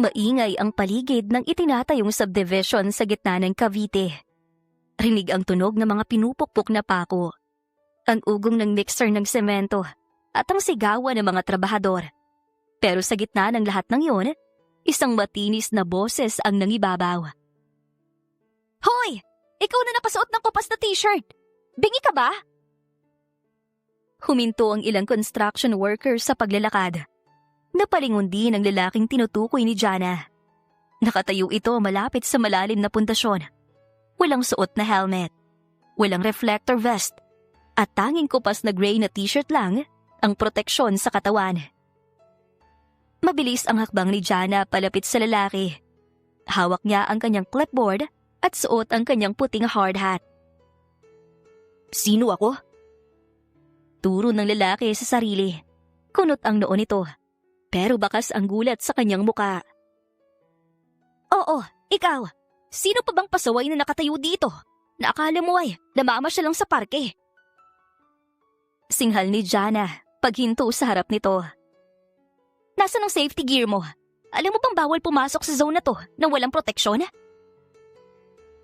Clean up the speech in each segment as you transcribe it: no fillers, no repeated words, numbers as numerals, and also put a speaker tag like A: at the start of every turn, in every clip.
A: Maingay ang paligid ng itinatayong subdivision sa gitna ng Cavite. Rinig ang tunog ng mga pinupukpok na pako, ang ugong ng mixer ng semento at ang sigawan ng mga trabahador. Pero sa gitna ng lahat ng iyon, isang matinis na boses ang nangibabaw. Hoy! Ikaw na nakasuot ng kupas na t-shirt! Bingi ka ba? Huminto ang ilang construction workers sa paglalakad. Napalingon din ang lalaking tinutukoy ni Jana. Nakatayo ito malapit sa malalim na pundasyon. Walang suot na helmet, walang reflector vest, at tanging kupas na gray na t-shirt lang ang proteksyon sa katawan. Mabilis ang hakbang ni Jana palapit sa lalaki. Hawak niya ang kanyang clipboard at suot ang kanyang puting hard hat. Sino ako? Turo ng lalaki sa sarili. Kunot ang noo nito, pero bakas ang gulat sa kanyang muka. Oo, ikaw. Sino pa bang pasaway na nakatayo dito? Naakala mo ay namamasyal lang sa parke. Singhal ni Jana paghinto sa harap nito. Nasaan ang safety gear mo? Alam mo bang bawal pumasok sa zone na to nang walang proteksyon?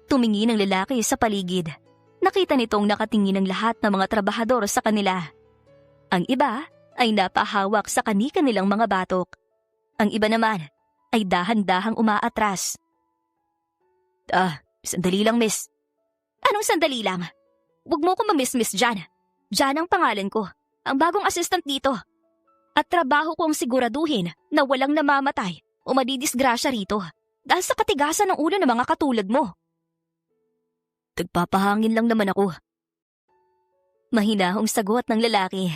A: Tumingin ang lalaki sa paligid. Nakita nitong nakatingin ang lahat ng mga trabahador sa kanila. Ang iba ay napahawak sa kani-kanilang mga batok. Ang iba naman ay dahan-dahang umaatras. Sandali lang, miss. Anong sandali lang? Huwag mo ko mamiss-miss dyan. Jan ang pangalan ko, ang bagong assistant dito. At trabaho kong siguraduhin na walang namamatay o madidisgrasya rito dahil sa katigasan ng ulo ng mga katulad mo. Nagpapahangin lang naman ako. Mahinahong sagot ng lalaki.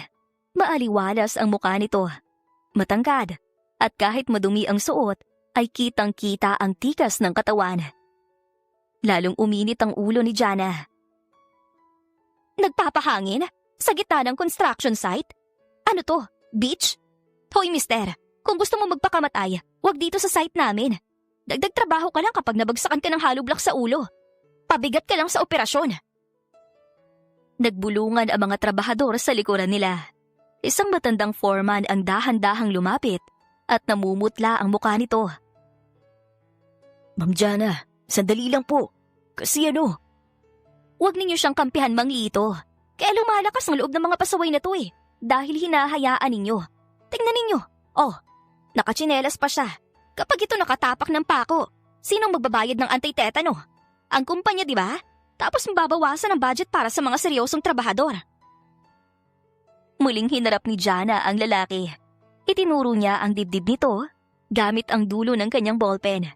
A: Maaliwalas ang mukha nito. Matangkad at kahit madumi ang suot ay kitang-kita ang tikas ng katawan. Lalong uminit ang ulo ni Jana. Nagpapahangin? Sa gitna ng construction site? Ano to? Beach? Hoy mister, kung gusto mo magpakamatay, wag dito sa site namin. Dagdag trabaho ka lang kapag nabagsakan ka ng hollow block sa ulo. Pabigat ka lang sa operasyon. Nagbulungan ang mga trabahador sa likuran nila. Isang matandang foreman ang dahan-dahang lumapit at namumutla ang mukha nito. Ma'am Jana, sandali lang po. Kasi huwag ninyo siyang kampihan, Mang Lito. Kaya lumalakas ang loob ng mga pasaway na to dahil hinahayaan ninyo. Tingnan ninyo. Nakatsinelas pa siya. Kapag ito nakatapak ng pako, sinong magbabayad ng anti-tetano? Ang kumpanya, di ba? Tapos mababawasan ang budget para sa mga seryosong trabahador. Muling hinarap ni Jana ang lalaki. Itinuro niya ang dibdib nito gamit ang dulo ng kanyang ballpen.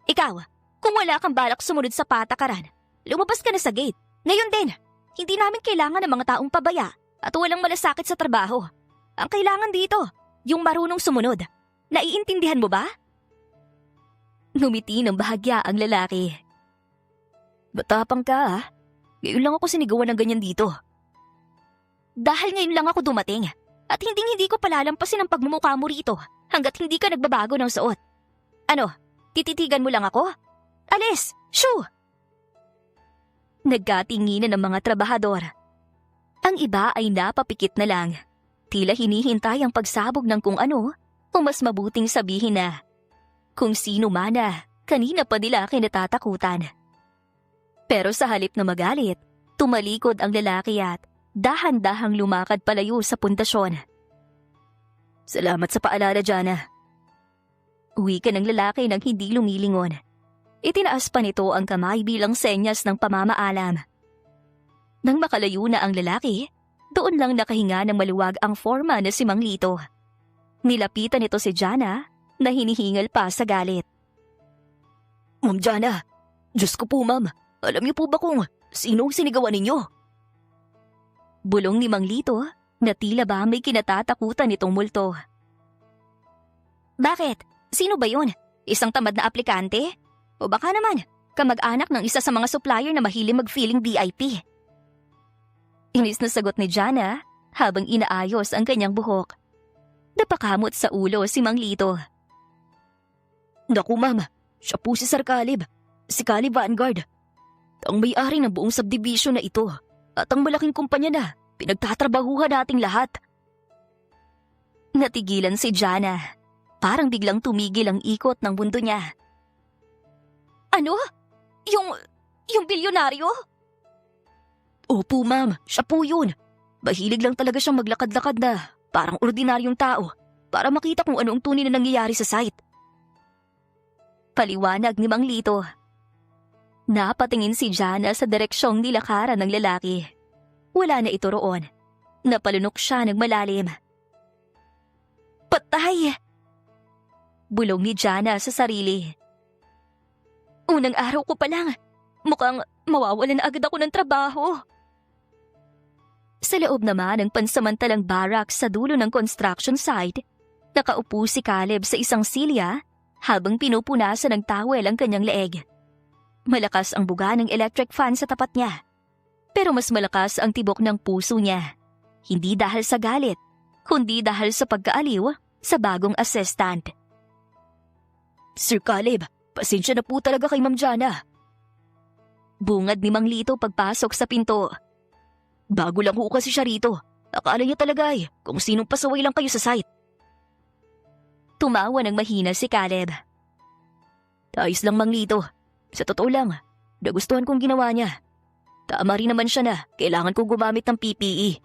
A: Ikaw, kung wala kang balak sumunod sa patakaran, lumabas ka na sa gate. Ngayon din, hindi namin kailangan ng mga taong pabaya at walang malasakit sa trabaho. Ang kailangan dito, yung marunong sumunod. Naiintindihan mo ba? Ngumiti ng bahagya ang lalaki. Batapang ka Ngayon lang ako sinigawan ng ganyan dito. Dahil ngayon lang ako dumating at hindi ko palalampasin ang pagmumukha mo rito hanggat hindi ka nagbabago ng suot. Ano, tititigan mo lang ako? Alis! Shoo! Nagkatinginan ng mga trabahador. Ang iba ay napapikit na lang. Tila hinihintay ang pagsabog ng kung ano o mas mabuting sabihin na kung sino mana, kanina pa nila kinatatakutan. Pero sa halip na magalit, tumalikod ang lalaki at dahan-dahang lumakad palayo sa pundasyon. Salamat sa paalala, Jana. Uwi ka ng lalaki nang hindi lumilingon. Itinaas pa nito ang kamay bilang senyas ng pamamaalam. Nang makalayo na ang lalaki, doon lang nakahinga ng maluwag ang forma na si Mang Lito. Nilapitan nito si Jana na hinihingal pa sa galit. Ma'am Jana, Diyos ko po ma'am, alam niyo po ba kung sinong sinigawan ninyo? Bulong ni Mang Lito na tila ba may kinatatakutan nitong multo. Bakit? Sino ba yun? Isang tamad na aplikante? O baka naman, kamag-anak ng isa sa mga supplier na mahilig mag-feeling VIP? Inis na sagot ni Jana habang inaayos ang kanyang buhok. Napakamot sa ulo si Mang Lito. Naku ma'am, siya po si Sir Caleb, si Caleb Vanguard. Ang may-ari ng buong subdivision na ito at ang malaking kumpanya na pinagtatrabahuhan nating lahat. Natigilan si Jana. Parang biglang tumigil ang ikot ng mundo niya. Ano? Yung bilyonaryo? Opo ma'am, siya po yun. Mahilig lang talaga siyang maglakad-lakad na parang ordinaryong tao para makita kung ano ang tunay na nangyayari sa site. Paliwanag ni Mang Lito. Napatingin si Jana sa direksyong nilakaran ng lalaki. Wala na ito roon. Napalunok siya ng malalim. Patay! Bulong ni Jana sa sarili. Unang araw ko pa lang, mukhang mawawalan na agad ako ng trabaho. Sa loob naman ng pansamantalang barracks sa dulo ng construction site, nakaupo si Caleb sa isang silya habang pinupunasan ng towel ang kanyang leeg. Malakas ang buga ng electric fan sa tapat niya, pero mas malakas ang tibok ng puso niya. Hindi dahil sa galit, kundi dahil sa pagkaaliw sa bagong assistant. Sir Caleb, pasensya na po talaga kay Ma'am Jana. Bungad ni Mang Lito pagpasok sa pinto. Bago lang ho kasi siya rito. Akala niya talaga kung sinong pasaway lang kayo sa site. Tumawa ng mahina si Caleb. Ayos lang Mang Lito. Sa totoo lang, nagustuhan kong ginawa niya. Tama rin naman siya na kailangan kong gumamit ng PPE.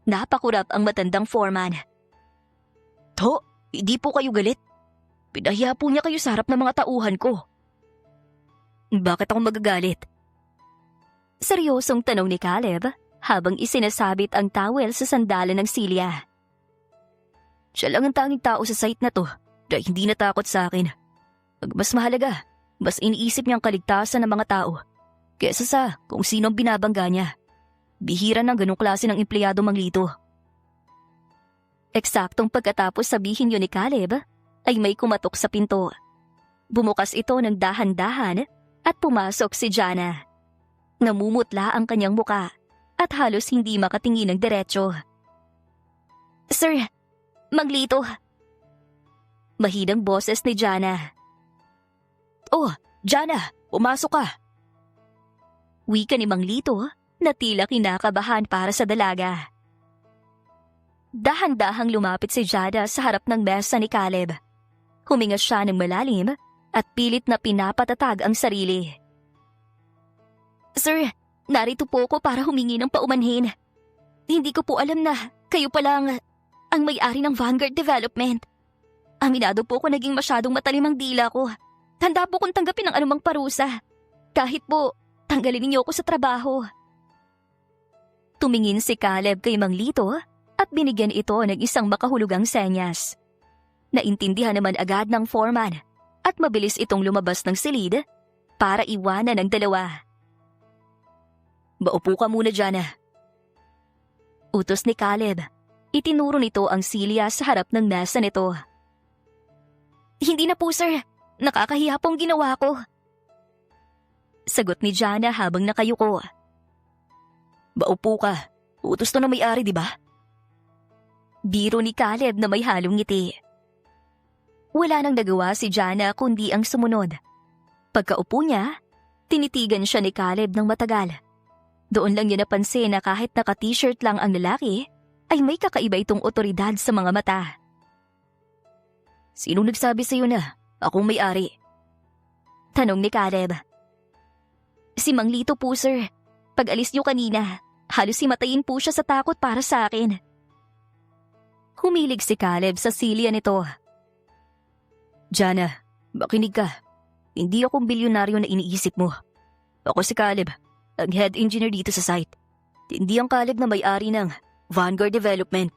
A: Napakurap ang matandang foreman. To, hindi po kayo galit. Pinahiya po niya kayo sa harap ng mga tauhan ko. Bakit ako magagalit? Seryosong tanong ni Caleb habang isinasabit ang towel sa sandalan ng silya. Siya lang ang tanging tao sa site na to dahil hindi natakot sa akin. Mas mahalaga, mas iniisip niyang kaligtasan ng mga tao kesa sa kung sino ang binabangga niya. Bihira ng ganong klase ng empleyado Mang Lito. Eksaktong pagkatapos sabihin yun ni Caleb, ay may kumatok sa pinto. Bumukas ito ng dahan-dahan at pumasok si Jana. Namumutla ang kanyang muka at halos hindi makatingin ng diretsyo. Sir, Mang Lito. Mahinang boses ni Jana. Oh, Jana, pumasok ka. Wika ni Mang Lito na tila kinakabahan para sa dalaga. Dahan-dahang lumapit si Jana sa harap ng mesa ni Caleb. Huminga siya ng malalim at pilit na pinapatatag ang sarili. Sir, narito po ako para humingi ng paumanhin. Hindi ko po alam na kayo palang ang may-ari ng Vanguard Development. Aminado po ako naging masyadong matalim ang dila ko. Handa po kong tanggapin ang anumang parusa. Kahit po, tanggalin niyo ako sa trabaho. Tumingin si Caleb kay Mang Lito at binigyan ito ng isang makahulugang senyas. Naintindihan naman agad ng foreman at mabilis itong lumabas ng silid para iwanan ang dalawa. Maupo ka muna, Jana. Utos ni Caleb. Itinuro nito ang silya sa harap ng mesa nito. Hindi na po, sir. Nakakahiya pong ginawa ko. Sagot ni Jana habang nakayuko. Maupo ka. Utos to na may-ari, di ba? Biro ni Caleb na may halong ngiti. Wala nang nagawa si Jana kundi ang sumunod. Pagkaupo niya, tinitigan siya ni Caleb ng matagal. Doon lang niya napansin na kahit naka-t-shirt lang ang lalaki, ay may kakaiba itong otoridad sa mga mata. Sinong nagsabi sa'yo na akong may-ari? Tanong ni Caleb. Si Mang Lito po, sir. Pag-alis niyo kanina, halos himatayin po siya sa takot para sa akin. Humilig si Caleb sa silya nito. Jana, makinig ka. Hindi akong bilyonaryo na iniisip mo. Ako si Caleb, ang head engineer dito sa site. Hindi ang Caleb na may-ari ng Vanguard Development.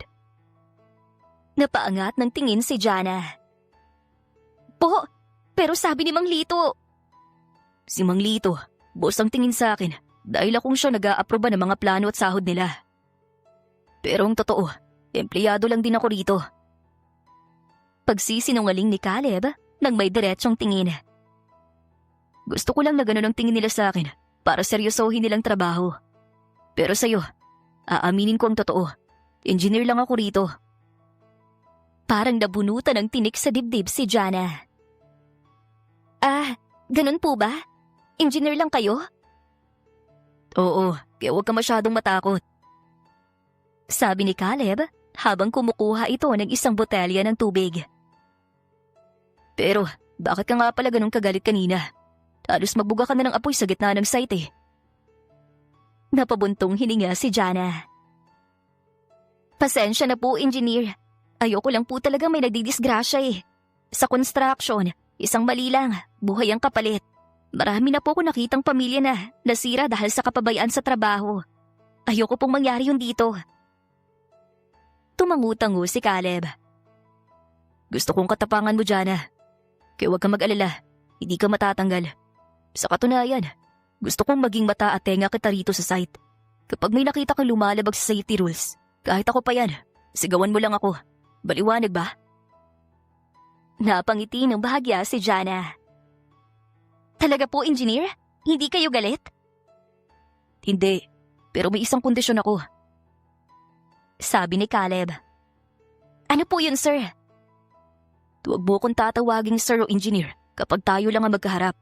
A: Napaangat ng tingin si Jana. Po, pero sabi ni Mang Lito. Si Mang Lito, boss ang tingin sa akin dahil akong siya nag-aaproba ng mga plano at sahod nila. Pero ang totoo, empleyado lang din ako rito. Pagsisinungaling ni Caleb nang may diretsyong tingin. Gusto ko lang na ganun ang tingin nila sa akin para seryosohin nilang trabaho. Pero sa'yo, aaminin ko ang totoo. Engineer lang ako rito. Parang nabunutan ng tinik sa dibdib si Jana. Ganun po ba? Engineer lang kayo? Oo, kaya huwag ka masyadong matakot. Sabi ni Caleb habang kumukuha ito ng isang botelya ng tubig. Pero bakit ka nga pala ganun kagalit kanina? Halos magbuga ka na ng apoy sa gitna ng site eh. Napabuntong hininga si Jana. Pasensya na po, engineer. Ayoko lang po talaga may nagdidisgrasya eh. Sa construction, isang mali lang, buhay ang kapalit. Marami na po ko nakitang pamilya na nasira dahil sa kapabayaan sa trabaho. Ayoko pong mangyari yun dito. Tumangutango si Caleb. Gusto kong katapangan mo, Jana. Kaya huwag kang mag-alala, hindi ka matatanggal. Sa katunayan, gusto kong maging mata at tenga kita rito sa site. Kapag may nakita kang lumalabag sa safety rules, kahit ako pa yan, sigawan mo lang ako. Baliwanag ba? Napangiti ng bahagya si Jana. Talaga po, engineer? Hindi kayo galit? Hindi, pero may isang kondisyon ako. Sabi ni Caleb. Ano po yun, sir? Huwag mo kong tatawaging sir o engineer kapag tayo lang ang magkaharap.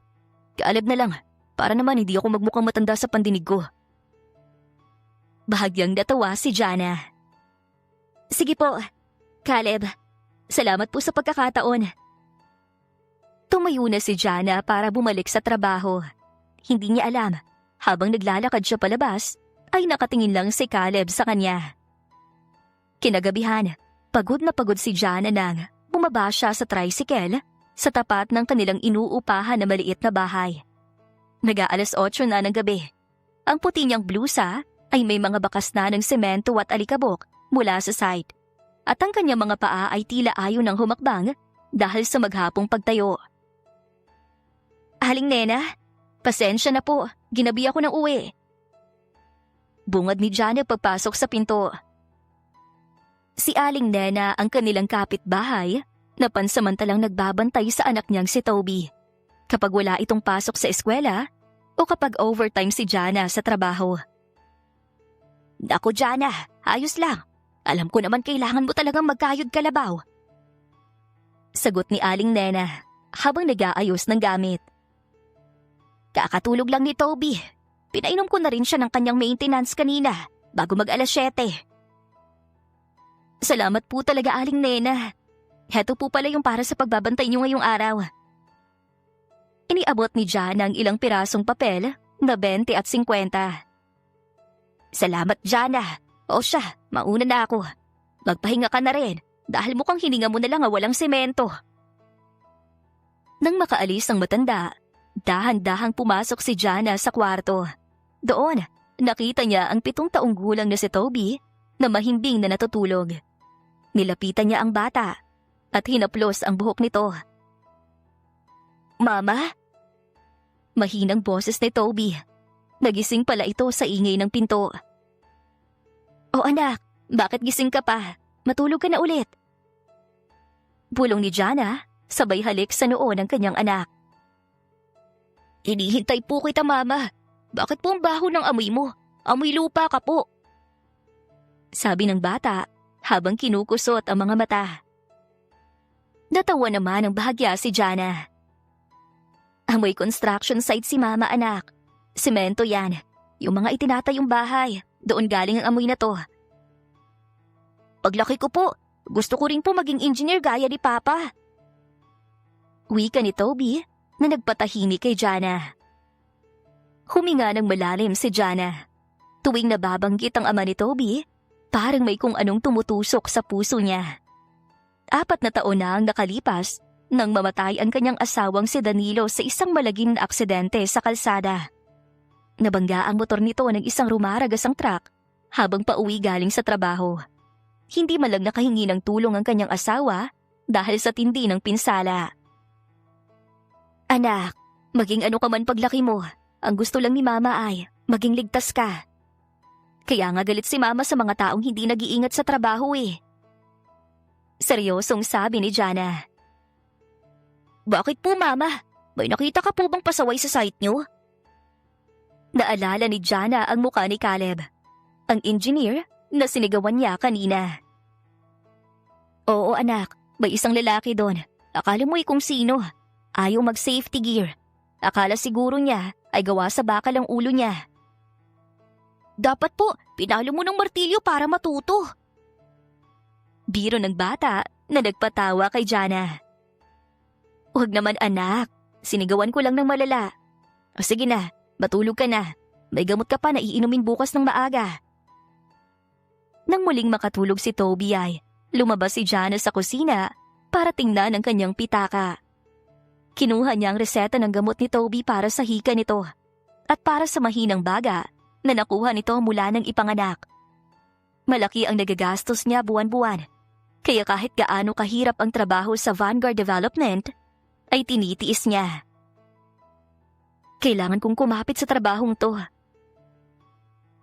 A: Caleb na lang, para naman hindi ako magmukhang matanda sa pandinig ko. Bahagyang natawa si Jana. Sige po, Caleb. Salamat po sa pagkakataon. Tumayo na si Jana para bumalik sa trabaho. Hindi niya alam, habang naglalakad siya palabas, ay nakatingin lang si Caleb sa kanya. Kinagabihan, pagod na pagod si Jana nang bumaba siya sa tricycle sa tapat ng kanilang inuupahan na maliit na bahay. Nag-aalas 8 na ng gabi. Ang puti niyang blusa ay may mga bakas na ng semento at alikabok mula sa side. At ang kanyang mga paa ay tila ayaw ng humakbang dahil sa maghapong pagtayo. Aling Nena, pasensya na po, ginabi ako ng uwi. Bungad ni Jana pagpasok sa pinto. Si Aling Nena ang kanilang kapitbahay na pansamantalang nagbabantay sa anak niyang si Toby kapag wala itong pasok sa eskwela o kapag overtime si Jana sa trabaho. Naku Jana, ayos lang. Alam ko naman kailangan mo talagang magkayod kalabaw. Sagot ni Aling Nena habang nag-aayos ng gamit. Kakatulog lang ni Toby. Pinainom ko na rin siya ng kanyang maintenance kanina bago mag-alas 7. Salamat po talaga Aling Nena. Heto po pala yung para sa pagbabantay niyo ngayong araw. Iniabot ni Jana ang ilang pirasong papel na 20 at 50. Salamat Jana. O siya, mauna na ako. Magpahinga ka na rin dahil mukhang hininga mo na lang walang semento. Nang makaalis ang matanda, dahan-dahang pumasok si Jana sa kwarto. Doon, nakita niya ang 7 taong gulang na si Toby na mahimbing na natutulog. Nilapitan niya ang bata at hinaplos ang buhok nito. Mama? Mahinang boses ni Toby. Nagising pala ito sa ingay ng pinto. O anak, bakit gising ka pa? Matulog ka na ulit. Bulong ni Jana, sabay halik sa noo ng kanyang anak. Hinihintay po kita mama. Bakit po ang baho ng amoy mo? Amoy lupa ka po. Sabi ng bata habang kinukusot ang mga mata. Natawa naman ang bahagya si Jana. Amoy construction site si mama anak. Semento yan. Yung mga itinatayong bahay. Doon galing ang amoy na to. Paglaki ko po, gusto ko rin po maging engineer gaya ni Papa. Wika ni Toby na nagpatahimik kay Jana. Huminga ng malalim si Jana. Tuwing nababanggit ang ama ni Toby, parang may kung anong tumutusok sa puso niya. 4 na taon na ang nakalipas nang mamatay ang kanyang asawang si Danilo sa isang malagim na aksidente sa kalsada. Nabangga ang motor nito ng isang rumaragasang truck habang pauwi galing sa trabaho. Hindi man lang nakahingi ng tulong ang kanyang asawa dahil sa tindi ng pinsala. Anak, maging ano ka man paglaki mo, ang gusto lang ni Mama ay maging ligtas ka. Kaya nga galit si Mama sa mga taong hindi nag-iingat sa trabaho eh. Seryosong sabi ni Jana. Bakit po Mama? May nakita ka po bang pasaway sa site niyo? Naalala ni Jana ang mukha ni Caleb, ang engineer na sinigawan niya kanina. Oo anak, may isang lalaki doon. Akala mo kung sino. Ayaw mag-safety gear. Akala siguro niya ay gawa sa bakal ang ulo niya. Dapat po, pinalo mo ng martilyo para matuto. Biro ng bata na nagpatawa kay Jana. "Huwag naman anak, sinigawan ko lang ng malala. O sige na, matulog ka na. May gamot ka pa na iinumin bukas ng maaga." Nang muling makatulog si Toby ay lumabas si Jana sa kusina para tingnan ang kanyang pitaka. Kinuha niya ang reseta ng gamot ni Toby para sa hika nito at para sa mahinang baga na nakuha nito mula ng ipanganak. Malaki ang nagagastos niya buwan-buwan, kaya kahit gaano kahirap ang trabaho sa Vanguard Development, ay tinitiis niya. "Kailangan kong kumapit sa trabahong to,"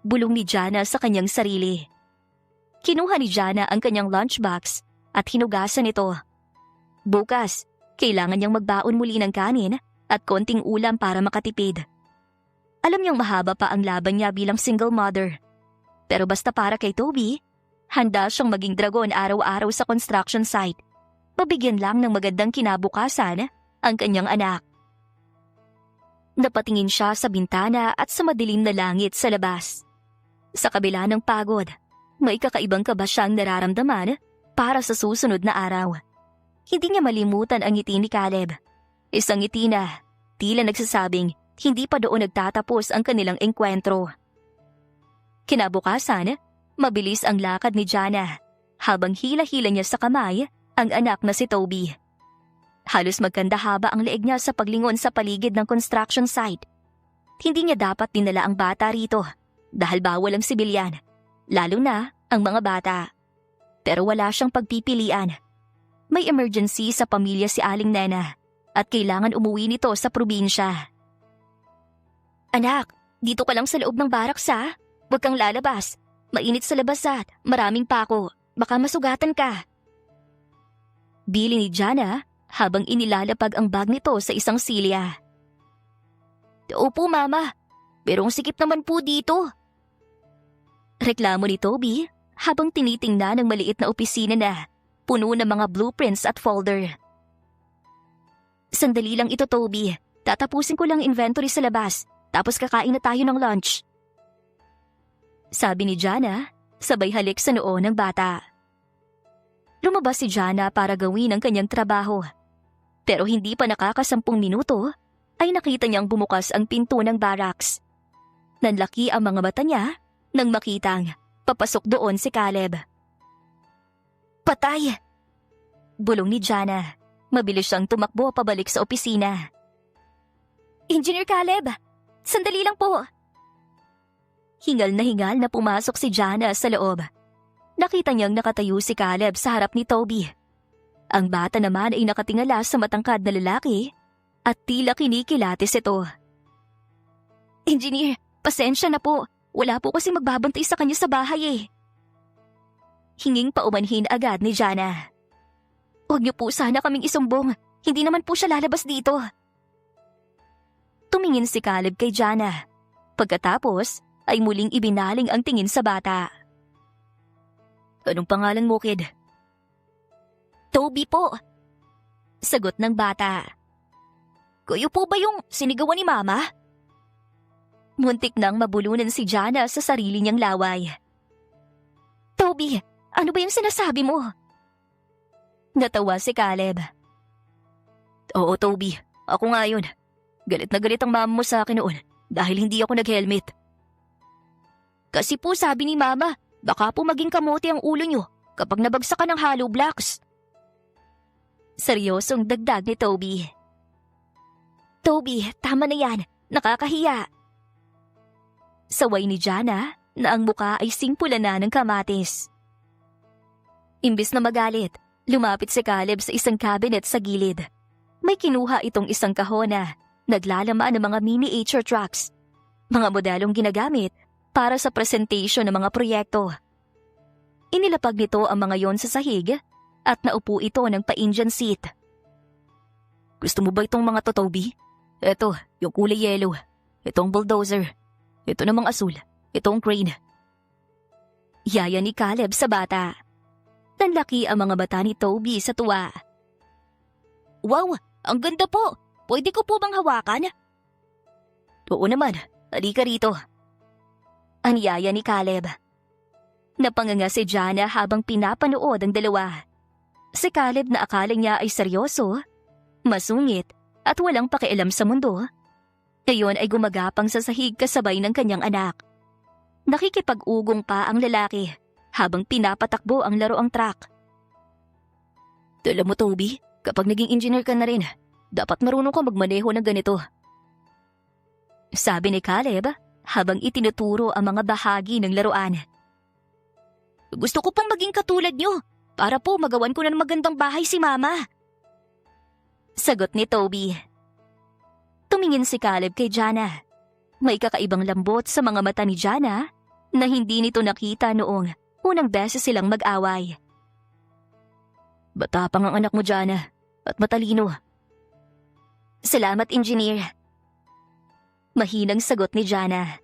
A: bulong ni Jana sa kanyang sarili. Kinuha ni Jana ang kanyang lunchbox at hinugasan ito. Bukas, kailangan niyang magbaon muli ng kanin at konting ulam para makatipid. Alam niyang mahaba pa ang laban niya bilang single mother. Pero basta para kay Toby, handa siyang maging dragon araw-araw sa construction site. Mabigyan lang ng magandang kinabukasan ang kanyang anak. Napatingin siya sa bintana at sa madilim na langit sa labas. Sa kabila ng pagod, may kakaibang kaba siyang nararamdaman para sa susunod na araw. Hindi niya malimutan ang ngiti ni Caleb. Isang ngiti na tila nagsasabing hindi pa doon nagtatapos ang kanilang engkwentro. Kinabukasan, mabilis ang lakad ni Jana habang hila-hila niya sa kamay ang anak na si Toby. Halos magkandahaba ang leeg niya sa paglingon sa paligid ng construction site. Hindi niya dapat dinala ang bata rito dahil bawal ang sibilyan, lalo na ang mga bata. Pero wala siyang pagpipilian. May emergency sa pamilya si Aling Nena at kailangan umuwi nito sa probinsya. "Anak, dito ka lang sa loob ng baraks ha. Huwag kang lalabas. Mainit sa labas at maraming pako. Baka masugatan ka." Bili ni Jana habang inilalapag ang bag nito sa isang silya. "Opo, Mama. Pero ang sikip naman po dito." Reklamo ni Toby habang tinitingnan ang maliit na opisina na puno ng mga blueprints at folder. "Sandali lang ito, Toby. Tatapusin ko lang inventory sa labas, tapos kakain na tayo ng lunch," sabi ni Jana, sabay halik sa noo ng bata. Lumabas si Jana para gawin ang kanyang trabaho. Pero hindi pa nakakasampung minuto, ay nakita niyang bumukas ang pinto ng barracks. Nanlaki ang mga mata niya nang makitang papasok doon si Caleb. "Patay!" bulong ni Jana. Mabilis siyang tumakbo pabalik sa opisina. "Engineer Caleb, sandali lang po." Hingal na pumasok si Jana sa loob. Nakita niyang nakatayo si Caleb sa harap ni Toby. Ang bata naman ay nakatingala sa matangkad na lalaki at tila kinikilatis ito. "Engineer, pasensya na po. Wala po kasi magbabantay sa kanya sa bahay eh." Hinging paumanhin agad ni Jana. "Huwag niyo po sana kaming isumbong. Hindi naman po siya lalabas dito." Tumingin si Caleb kay Jana. Pagkatapos ay muling ibinaling ang tingin sa bata. "Anong pangalan mo, kid?" "Toby po," sagot ng bata. "Kayo po ba yung sinigawan ni Mama?" Muntik nang mabulunan si Jana sa sarili niyang laway. "Toby, ano ba yung sinasabi mo?" Natawa si Caleb. "Oo, Toby. Ako nga yun. Galit na galit ang mama mo sa akin noon dahil hindi ako nag-helmet. Kasi po sabi ni Mama, baka po maging kamote ang ulo niyo kapag nabagsak ka ng hollow blocks." Seryosong dagdag ni Toby. "Toby, tama na yan. Nakakahiya." Saway ni Jana na ang muka ay singpula na ng kamatis. Imbis na magalit, lumapit si Caleb sa isang cabinet sa gilid. May kinuha itong isang kahon na naglalaman ng mga miniature trucks, mga modelong ginagamit para sa presentation ng mga proyekto. Inilapag nito ang mga yon sa sahig at naupo ito ng pa-Indian seat. "Gusto mo ba itong mga to, Toby? Ito, yung kulay yellow. Itong bulldozer. Ito namang asul. Itong crane." Yaya ni Caleb sa bata. Nanlaki ang mga mata ni Toby sa tuwa. "Wow, ang ganda po. Pwede ko po bang hawakan?" "Oo naman. Halika rito." Ang yaya ni Caleb. Napanganga si Jana habang pinapanood ang dalawa. Si Caleb na akala niya ay seryoso, masungit at walang pakialam sa mundo, ngayon ay gumagapang sa sahig kasabay ng kanyang anak. Nakikipag-ugong pa ang lalaki habang pinapatakbo ang laroang truck. Alam mo, Toby, kapag naging engineer ka na rin, dapat marunong ka magmaneho ng ganito. Sabi ni Caleb habang itinuturo ang mga bahagi ng laruan. Gusto ko pong maging katulad niyo para po magawan ko ng magandang bahay si Mama. Sagot ni Toby. Tumingin si Caleb kay Jana. May kakaibang lambot sa mga mata ni Jana na hindi nito nakita noong unang beses silang mag-away. Bata pang ang anak mo, Jana, at matalino. Salamat, Engineer. Mahinang sagot ni Jana.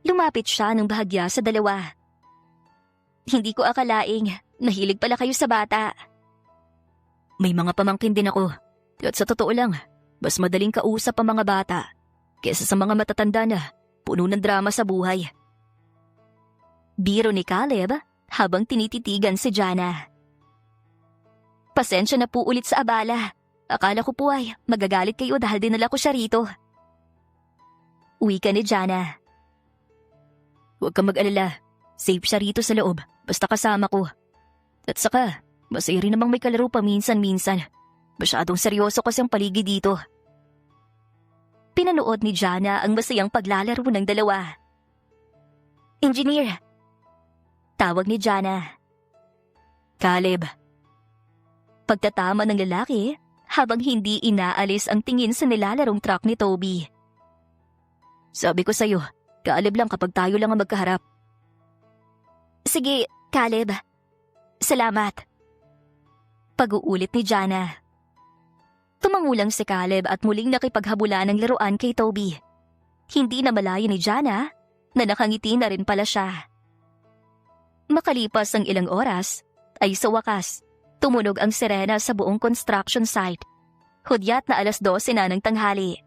A: Lumapit siya ng bahagya sa dalawa. Hindi ko akalaing nahilig pala kayo sa bata. May mga pamangkin din ako. At sa totoo lang, mas madaling kausap ang mga bata kesa sa mga matatanda na puno ng drama sa buhay. Biro ni Caleb habang tinititigan si Jana. Pasensya na po ulit sa abala. Akala ko po ay magagalit kayo dahil dinala ko siya rito. Wika ni Jana. Huwag kang mag-alala. Safe siya rito sa loob basta kasama ko. At saka, masaya rin namang may kalaro paminsan-minsan. Masyadong seryoso kasi ang paligid dito. Pinanood ni Jana ang masayang paglalaro ng dalawa. Engineer. Tawag ni Jana. Caleb. Pagtatama ng lalaki habang hindi inaalis ang tingin sa nilalarong truck ni Toby. Sabi ko sa'yo, Caleb lang kapag tayo lang ang magkaharap. Sige, Caleb. Salamat. Pag-uulit ni Jana. Tumangulang si Caleb at muling nakipaghabulan ng laruan kay Toby. Hindi na malayo ni Jana na nakangiti na rin pala siya. Makalipas ang ilang oras, ay sa wakas, tumunog ang sirena sa buong construction site. Hudyat na 12:00 na ng tanghali.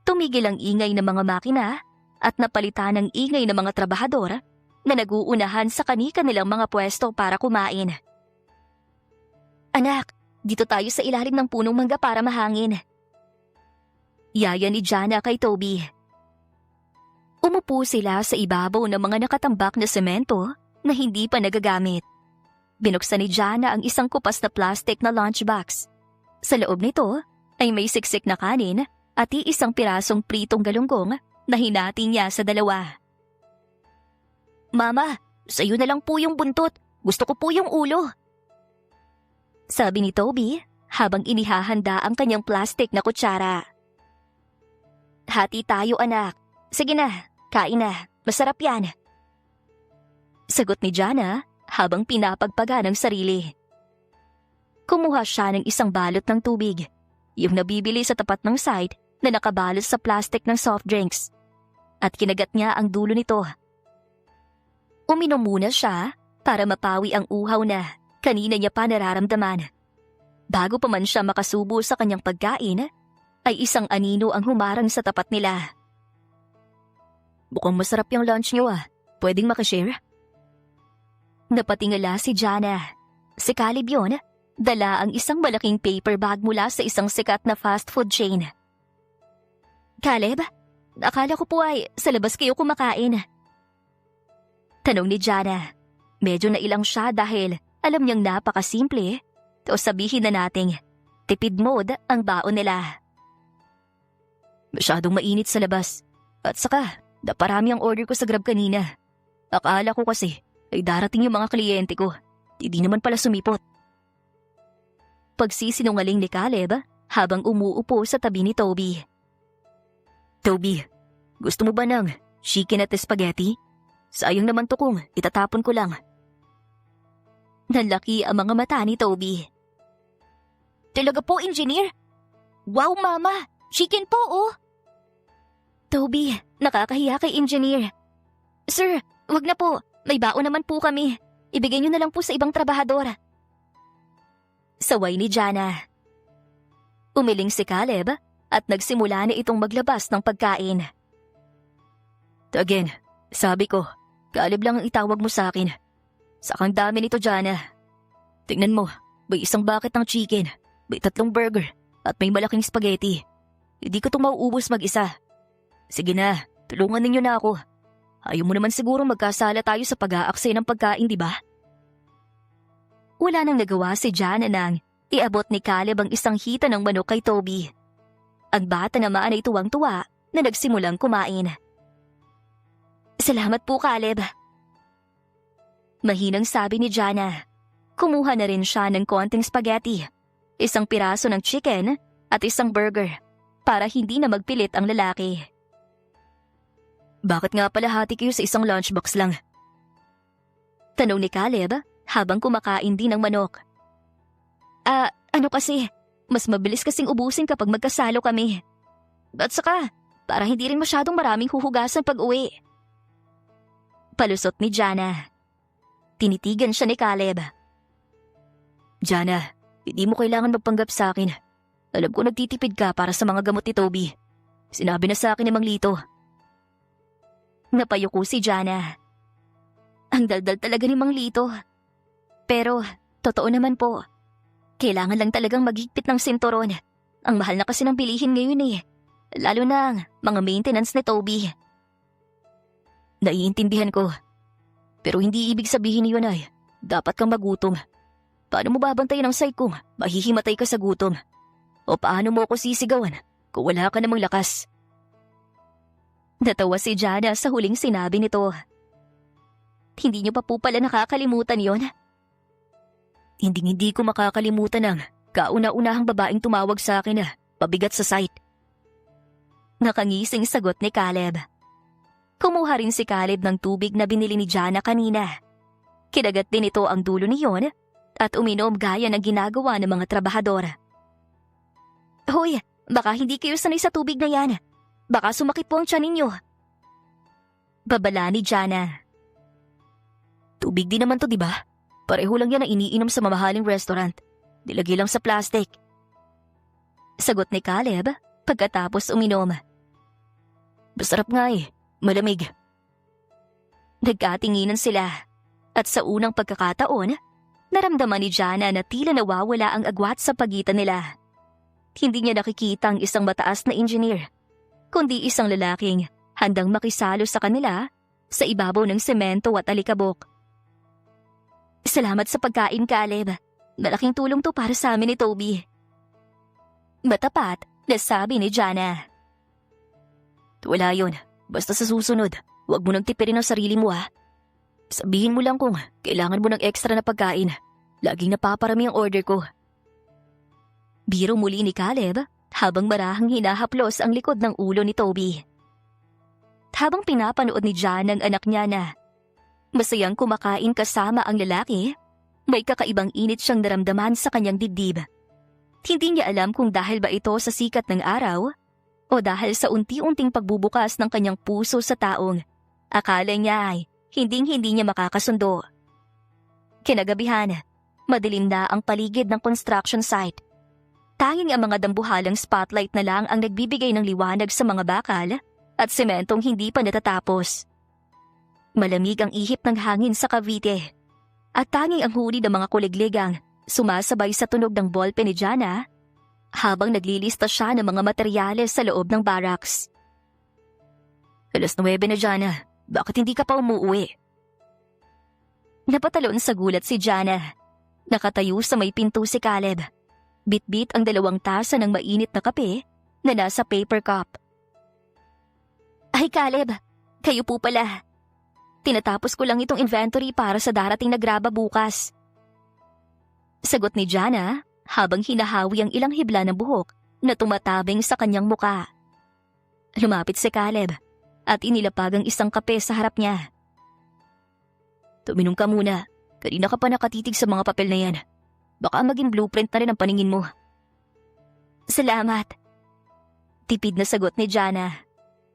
A: Tumigil ang ingay ng mga makina at napalitan ng ingay ng mga trabahador na nag-uunahan sa kani-kanilang mga pwesto para kumain. Anak, dito tayo sa ilalim ng punong mangga para mahangin. Yaya ni Jana kay Toby. Umupo sila sa ibabaw ng mga nakatambak na semento na hindi pa nagagamit. Binuksan ni Jana ang isang kupas na plastic na lunchbox. Sa loob nito ay may siksik na kanin at iisang pirasong pritong galunggong na hinati niya sa dalawa. Mama, sa'yo na lang po yung buntot. Gusto ko po yung ulo. Sabi ni Toby habang inihahanda ang kanyang plastic na kutsara. Hati tayo, anak. Sige na, kain na. Masarap yan. Sagot ni Jana habang pinapagpaga ng sarili. Kumuha siya ng isang balot ng tubig, yung nabibili sa tapat ng site na nakabalot sa plastic ng soft drinks, at kinagat niya ang dulo nito. Uminom muna siya para mapawi ang uhaw na kanina niya pa nararamdaman. Bago pa man siya makasubo sa kanyang pagkain, ay isang anino ang humarang sa tapat nila. Mukhang masarap yung lunch niyo ah. Pwedeng makashare? Napatingala si Jana. Si Caleb yun, dala ang isang malaking paper bag mula sa isang sikat na fast food chain. Caleb, akala ko po ay sa labas kayo kumakain. Tanong ni Jana. Medyo nailang siya dahil alam niyang napakasimple, o sabihin na nating tipid mode ang baon nila. Masyadong mainit sa labas. At saka, naparami ang order ko sa Grab kanina. Akala ko kasi ay darating yung mga kliyente ko. Hindi naman pala sumipot. Pagsisinungaling ni Caleb habang umuupo sa tabi ni Toby. Toby, gusto mo ba ng chicken at spaghetti? Sayang naman to kung itatapon ko lang. Nanlaki ang mga mata ni Toby. Talaga po, engineer? Wow, mama! Chicken po, oh! Toby, nakakahiya kay engineer. Sir, wag na po. May baon naman po kami. Ibigay niyo na lang po sa ibang trabahador. Saway ni Jana. Umiling si Caleb at nagsimula na itong maglabas ng pagkain. Again, sabi ko, Caleb lang ang itawag mo sa akin. Sakang dami nito, Jana. Tingnan mo, may isang bucket ng chicken, may 3 burger, at may malaking spaghetti. Hindi ko itong mauubos mag-isa. Sige na, tulungan ninyo na ako. Ayaw mo naman siguro magkasala tayo sa pag-aaksay ng pagkain, di ba? Wala nang nagawa si Jana nang iabot ni Caleb ang isang hita ng manok kay Toby. Ang bata naman ay tuwang-tuwa na nagsimulang kumain. Salamat po, Caleb. Mahinang sabi ni Jana. Kumuha na rin siya ng konting spaghetti, isang piraso ng chicken at isang burger para hindi na magpilit ang lalaki. Bakit nga pala hati kayo sa isang lunchbox lang? Tanong ni Caleb habang kumakain din ng manok. Ano kasi, mas mabilis kasing ubusin kapag magkasalo kami. At saka, para hindi rin masyadong maraming huhugasan pag-uwi. Palusot ni Jana. Tinitigan siya ni Caleb. Jana, hindi mo kailangan magpanggap sa akin. Alam ko nagtitipid ka para sa mga gamot ni Toby. Sinabi na sa akin ni Mang Lito. Napayuko si Jana. Ang daldal talaga ni Mang Lito. Pero, totoo naman po. Kailangan lang talagang maghigpit ng sinturon. Ang mahal na kasi ng bilihin ngayon eh. Lalo na ang mga maintenance ni Toby. Naiintindihan ko. Pero hindi ibig sabihin yun ay dapat kang magutom. Paano mo babantayan ang site kung mahihimatay ka sa gutom? O paano mo ako sisigawan kung wala ka namang lakas? Natawa si Jana sa huling sinabi nito. Hindi niyo pa po pala nakakalimutan yon? Hindi ko makakalimutan ang kauna-unahang babaeng tumawag sa akin na pabigat sa site. Nakangising sagot ni Caleb. Kumuha rin si Caleb ng tubig na binili ni Jana kanina. Kinagat din ito ang dulo niyon at uminom gaya ng ginagawa ng mga trabahador. Hoy, baka hindi kayo sanay sa tubig na yan. Baka sumakit po ang tiyan ninyo. Babala ni Jana. Tubig din naman to, di ba? Pareho lang yan ang iniinom sa mamahaling restaurant. Nilagay lang sa plastic. Sagot ni Caleb pagkatapos uminom. Masarap nga eh. Malamig. Nagkatinginan sila at sa unang pagkakataon, naramdaman ni Jana na tila nawawala ang agwat sa pagitan nila. Hindi niya nakikita ang isang mataas na engineer, kundi isang lalaking handang makisalo sa kanila sa ibabaw ng semento at alikabok. Salamat sa pagkain, Caleb. Malaking tulong to para sa amin ni Toby. Matapat na sabi ni Jana. Wala yun. Basta sa susunod, huwag mo nang tipirin ang sarili mo ha. Sabihin mo lang kung kailangan mo ng extra na pagkain. Laging napaparami ang order ko. Biro muli ni Caleb habang marahang hinahaplos ang likod ng ulo ni Toby. Habang pinapanood ni Jan ang anak niya na masayang kumakain kasama ang lalaki, may kakaibang init siyang naramdaman sa kanyang dibdib. Hindi niya alam kung dahil ba ito sa sikat ng araw o dahil sa unti-unting pagbubukas ng kanyang puso sa taong akala niya ay hinding-hindi niya makakasundo. Kinagabihan, madilim na ang paligid ng construction site. Tanging ang mga dambuhalang spotlight na lang ang nagbibigay ng liwanag sa mga bakal at sementong hindi pa natatapos. Malamig ang ihip ng hangin sa Cavite at tanging ang huni ng mga kuligligang sumasabay sa tunog ng bolpe ni Jana habang naglilista siya ng mga materyales sa loob ng barracks. Alas 9 na, Jana. Bakit hindi ka pa umuwi? Napatalon sa gulat si Jana. Nakatayo sa may pinto si Caleb. Bit-bit ang 2 tasa ng mainit na kape na nasa paper cup. Ay Caleb, kayo po pala. Tinatapos ko lang itong inventory para sa darating na graba bukas. Sagot ni Jana habang hinahawi ang ilang hibla ng buhok na tumatabing sa kanyang muka. Lumapit si Caleb at inilapag ang isang kape sa harap niya. Tuminom ka muna. Kanina ka pa nakatitig sa mga papel na yan. Baka maging blueprint na rin ang paningin mo. Salamat. Tipid na sagot ni Jana.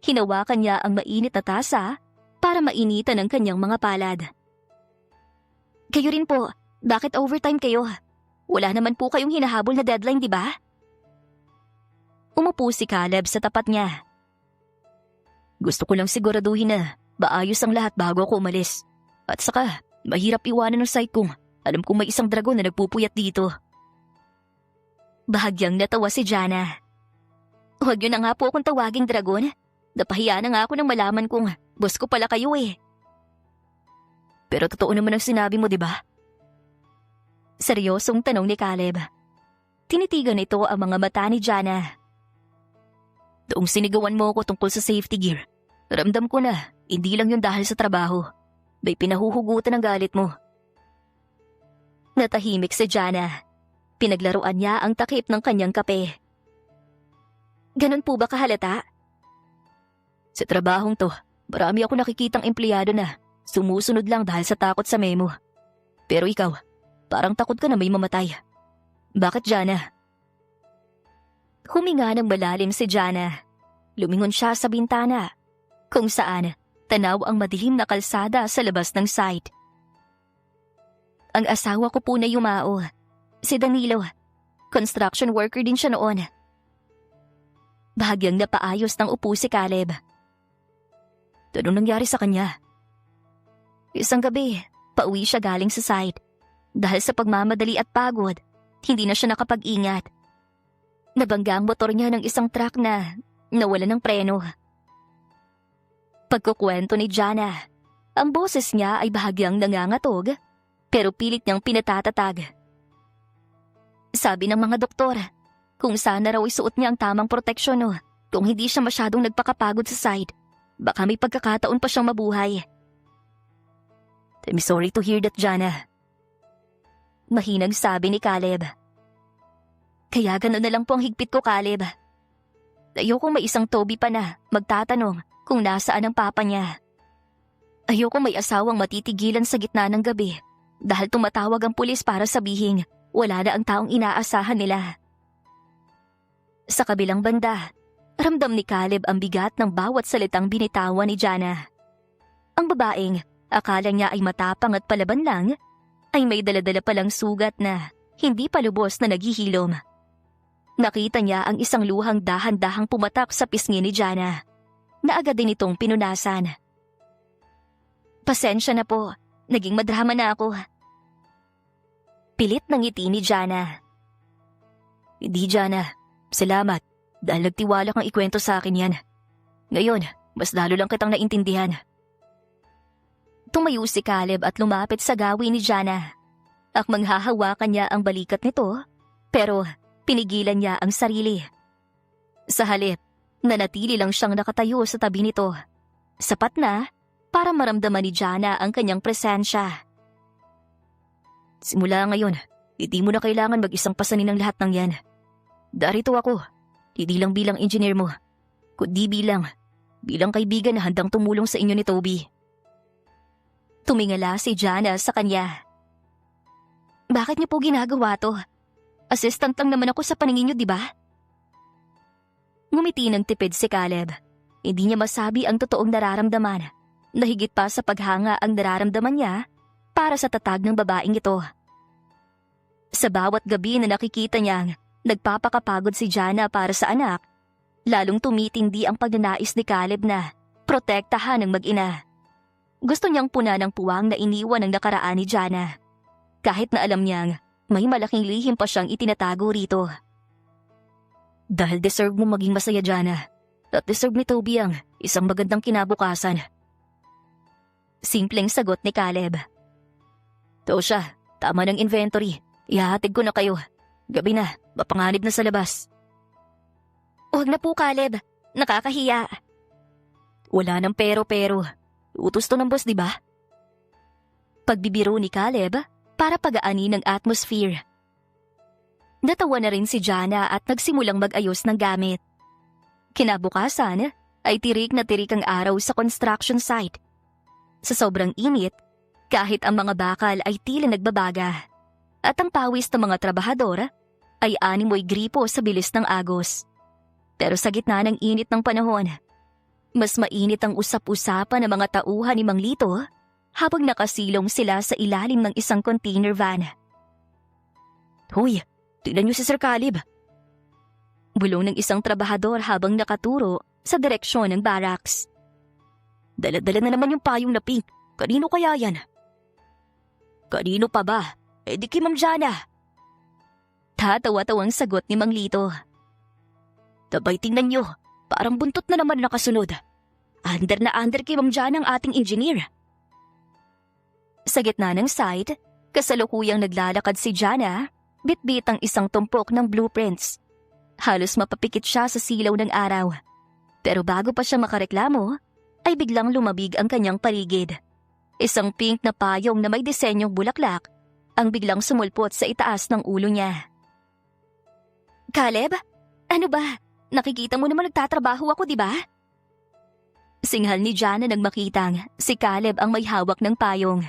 A: Hinawakan niya ang mainit na tasa para mainitan ang kanyang mga palad. Kayo rin po. Bakit overtime kayo? Wala naman po kayong hinahabol na deadline, di ba? Umupo si Caleb sa tapat niya. Gusto ko lang siguraduhin na maayos ang lahat bago ako umalis. At saka, Mahirap iwanan ng site kung alam kong may isang dragon na nagpupuyat dito. Bahagyang natawa si Jana. Huwag yun na nga po akong tawaging dragon. Napahiya na nga ako nang malaman kong boss ko pala kayo eh. Pero totoo naman ang sinabi mo, di ba? Seryosong tanong ni Caleb. Tinitigan nito ang mga mata ni Jana. Noong sinigawan mo ako tungkol sa safety gear, ramdam ko na hindi lang yun dahil sa trabaho. May pinahuhugutan ng galit mo. Natahimik si Jana. Pinaglaruan niya ang takip ng kanyang kape. Ganun po ba kahalata? Sa trabahong to, marami ako nakikitang empleyado na sumusunod lang dahil sa takot sa memo. Pero ikaw, parang takot ka na may mamatay. Bakit, Jana? Huminga ng malalim si Jana. Lumingon siya sa bintana, kung saan tanaw ang madilim na kalsada sa labas ng site. Ang asawa ko po na yumao, si Danilo. Construction worker din siya noon. Bahagyang napaayos ng upo si Caleb. Anong nangyari sa kanya? Isang gabi, pauwi siya galing sa site. Dahil sa pagmamadali at pagod, hindi na siya nakapag-ingat. Nabangga ang motor niya ng isang truck na nawala ng preno. Pagkukwento ni Jana, ang boses niya ay bahagyang nangangatog, pero pilit niyang pinatatatag. Sabi ng mga doktor, kung sana raw isuot niya ang tamang proteksyon kung hindi siya masyadong nagpakapagod sa side, baka may pagkakataon pa siyang mabuhay. I'm sorry to hear that, Jana. Mahinang sabi ni Caleb. Kaya gano'n na lang po ang higpit ko, Caleb. Ayokong may isang Toby pa na magtatanong kung nasaan ang papa niya. Ayokong may asawang matitigilan sa gitna ng gabi dahil tumatawag ang pulis para sabihin wala na ang taong inaasahan nila. Sa kabilang banda, ramdam ni Caleb ang bigat ng bawat salitang binitawan ni Jana. Ang babaeng, akala niya ay matapang at palaban lang, ay may daladala palang sugat na hindi pa lubos na naghihilom. Nakita niya ang isang luhang dahan-dahang pumatak sa pisngi ni Jana, na agad din itong pinunasan. Pasensya na po, naging madrama na ako. Pilit ng ngiti ni Jana. Hindi, Jana. Salamat, dahil nagtiwala kang ikwento sa akin yan. Ngayon, mas lalo lang kitang naintindihan. Tumayo si Caleb at lumapit sa gawi ni Jana. Akmang hahawakan niya ang balikat nito, pero pinigilan niya ang sarili. Sa halip, nanatili lang siyang nakatayo sa tabi nito. Sapat na para maramdaman ni Jana ang kanyang presensya. Simula ngayon, hindi mo na kailangan mag-isang pasanin ng lahat ng yan. Darito ako, hindi lang bilang engineer mo, kundi bilang kaibigan na handang tumulong sa inyo ni Toby. Tumingala si Jana sa kanya. Bakit niyo po ginagawa to? Assistant lang naman ako sa paningin niyo, di ba? Ngumiti ng tipid si Caleb. Hindi niya masabi ang totoong nararamdaman. Nahigit pa sa paghanga ang nararamdaman niya para sa tatag ng babaeng ito. Sa bawat gabi na nakikita niyang nagpapakapagod si Jana para sa anak, lalong tumitindi ang pagnanais ni Caleb na protektahan ng mag-ina. Gusto niyang puna ng puwang na iniwan ng nakaraan ni Jana. Kahit na alam niyang may malaking lihim pa siyang itinatago rito. Dahil deserve mo maging masaya, Jana. At deserve ni Toby ang isang magandang kinabukasan. Simpleng sagot ni Caleb. To siya, tama ng inventory. Ihahatid ko na kayo. Gabi na, mapanganib na sa labas. Huwag na po, Caleb. Nakakahiya. Wala nang pero. Utos to ng boss, di ba? Pagbibiro ni Caleb para pagaanin ng atmosphere. Natawa na rin si Jana at nagsimulang mag-ayos ng gamit. Kinabukasan ay tirik na tirik ang araw sa construction site. Sa sobrang init, kahit ang mga bakal ay tila nagbabaga. At ang pawis ng mga trabahador ay animoy gripo sa bilis ng agos. Pero sa gitna ng init ng panahon, mas mainit ang usap-usapan ng mga tauhan ni Mang Lito habang nakasilong sila sa ilalim ng isang container van. Hoy, tignan niyo si Sir Caleb. Bulong ng isang trabahador habang nakaturo sa direksyon ng barracks. Dala-dala na naman yung payong na pink. Kanino kaya yan? Kanino pa ba? Eh di kay Ma'am Jana. Tatawa-tawang sagot ni Mang Lito. Tabay tingnan nyo, parang buntot na naman nakasunod. Under kay Ma'am Jana ang ating engineer. Sa gitna ng site, kasalukuyang naglalakad si Jana, bitbit ang isang tumpok ng blueprints. Halos mapapikit siya sa silaw ng araw. Pero bago pa siya makareklamo, ay biglang lumabig ang kanyang paligid. Isang pink na payong na may disenyong bulaklak ang biglang sumulpot sa itaas ng ulo niya. Caleb, ano ba? Nakikita mo naman nagtatrabaho ako, di ba? Singhal ni Jana nang makitang si Caleb ang may hawak ng payong.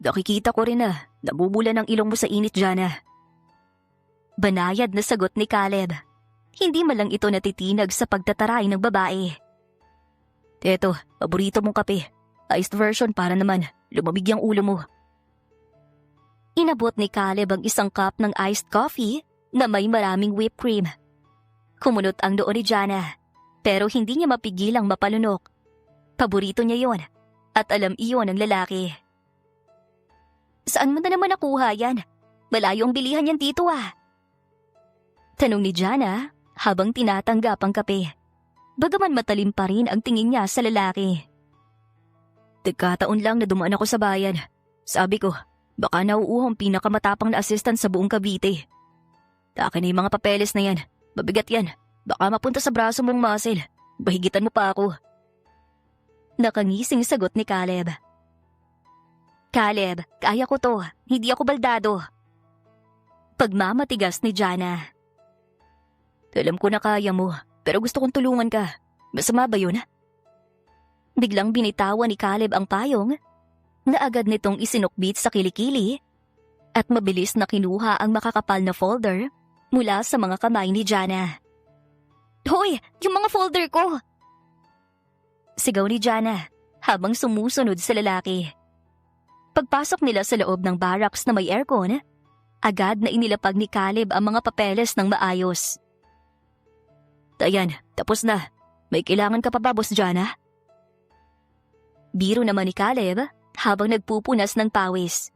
A: Nakikita ko rin na nabubula ng ilong mo sa init, Jana. Banayad na sagot ni Caleb. Hindi man lang ito natitinag sa pagtataray ng babae. Eto, paborito mong kape. Iced version para naman lumamig ang ulo mo. Inabot ni Caleb ang isang cup ng iced coffee na may maraming whipped cream. Kumunot ang noo ni Jana, pero hindi niya mapigilang mapalunok. Paborito niya yon, at alam iyon ng lalaki. Saan mo na naman nakuha yan? Malayo ang bilihan yan dito ah. Tanong ni Jana habang tinatanggap ang kape. Bagaman matalim pa rin ang tingin niya sa lalaki. Nagkataon lang na dumaan ako sa bayan. Sabi ko, baka nauuhong pinakamatapang na assistant sa buong Cavite. Akin na yung mga papeles na yan. Mabigat yan. Baka mapunta sa braso mong muscle. Bahigitan mo pa ako. Nakangising sagot ni Caleb. Caleb, kaya ko to. Hindi ako baldado. Pagmamatigas ni Jana. Alam ko na kaya mo, pero gusto kong tulungan ka. Masama ba yun? Biglang binitawan ni Caleb ang payong na agad nitong isinukbit sa kilikili at mabilis na kinuha ang makakapal na folder mula sa mga kamay ni Jana. Hoy! Yung mga folder ko! Sigaw ni Jana habang sumusunod sa lalaki. Pagpasok nila sa loob ng barracks na may aircon, agad na inilapag ni Caleb ang mga papeles ng maayos. Ayan, tapos na. May kailangan ka pa ba, Boss Jana? Biro naman ni Caleb habang nagpupunas ng pawis.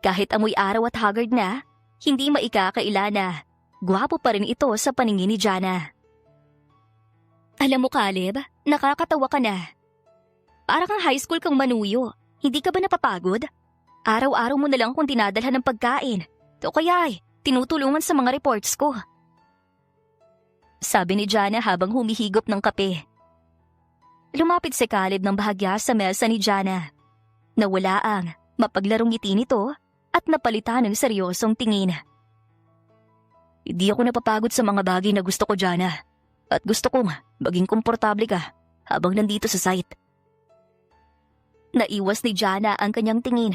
A: Kahit amoy araw at haggard na, hindi maikakaila na gwapo pa rin ito sa paningin ni Jana. Alam mo Caleb, nakakatawa ka na. Para kang high school kang manuyo. Hindi ka ba napapagod? Araw-araw mo na lang kung dinadalhan ng pagkain. O kaya tinutulungan sa mga reports ko. Sabi ni Jana habang humihigop ng kape. Lumapit si Caleb ng bahagya sa mesa ni Jana. Nawala ang mapaglarong ngiti nito at napalitan ng seryosong tingin. Hindi ako napapagod sa mga bagay na gusto ko, Jana. At gusto kong maging komportable ka habang nandito sa site. Naiwas ni Jana ang kanyang tingin.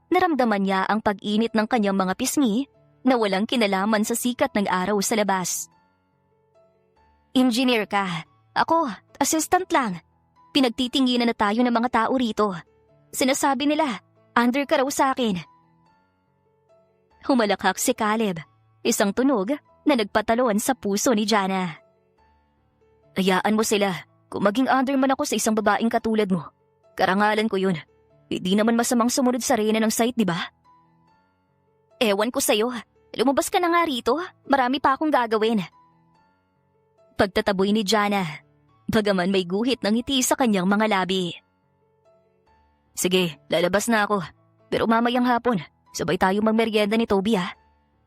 A: Naramdaman niya ang pag-init ng kanyang mga pisngi na walang kinalaman sa sikat ng araw sa labas. Engineer ka. Ako, assistant lang. Pinagtitinginan na tayo ng mga tao rito. Sinasabi nila, under ka raw sa akin. Humalakhak si Caleb, isang tunog na nagpatalon sa puso ni Jana. Hayaan mo sila. Kung maging under man ako sa isang babaeng katulad mo, karangalan ko yun. Hindi naman masamang sumunod sa reyna ng site, di ba? Ewan ko sa'yo. Lumabas ka na nga rito. Marami pa akong gagawin. Pagtataboy ni Jana, bagaman may guhit ng ngiti sa kanyang mga labi. Sige, lalabas na ako. Pero mamayang hapon, sabay tayo magmeryenda ni Toby ha.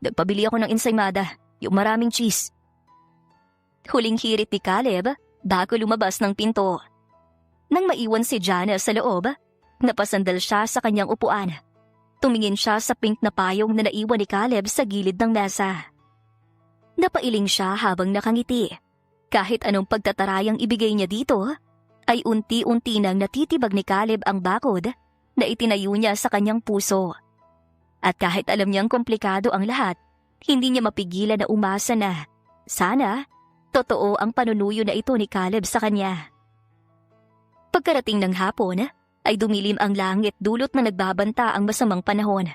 A: Nagpabili ako ng ensaymada, yung maraming cheese. Huling hirit ni Caleb bago lumabas ng pinto. Nang maiwan si Jana sa loob, napasandal siya sa kanyang upuan. Tumingin siya sa pink na payong na naiwan ni Caleb sa gilid ng mesa. Napailing siya habang nakangiti. Kahit anong pagtatarayang ibigay niya dito, ay unti-unti nang natitibag ni Caleb ang bakod na itinayo niya sa kanyang puso. At kahit alam niyang komplikado ang lahat, hindi niya mapigilan na umasa na, sana, totoo ang panunuyo na ito ni Caleb sa kanya. Pagkarating ng hapon, ay dumilim ang langit dulot na nagbabanta ang masamang panahon.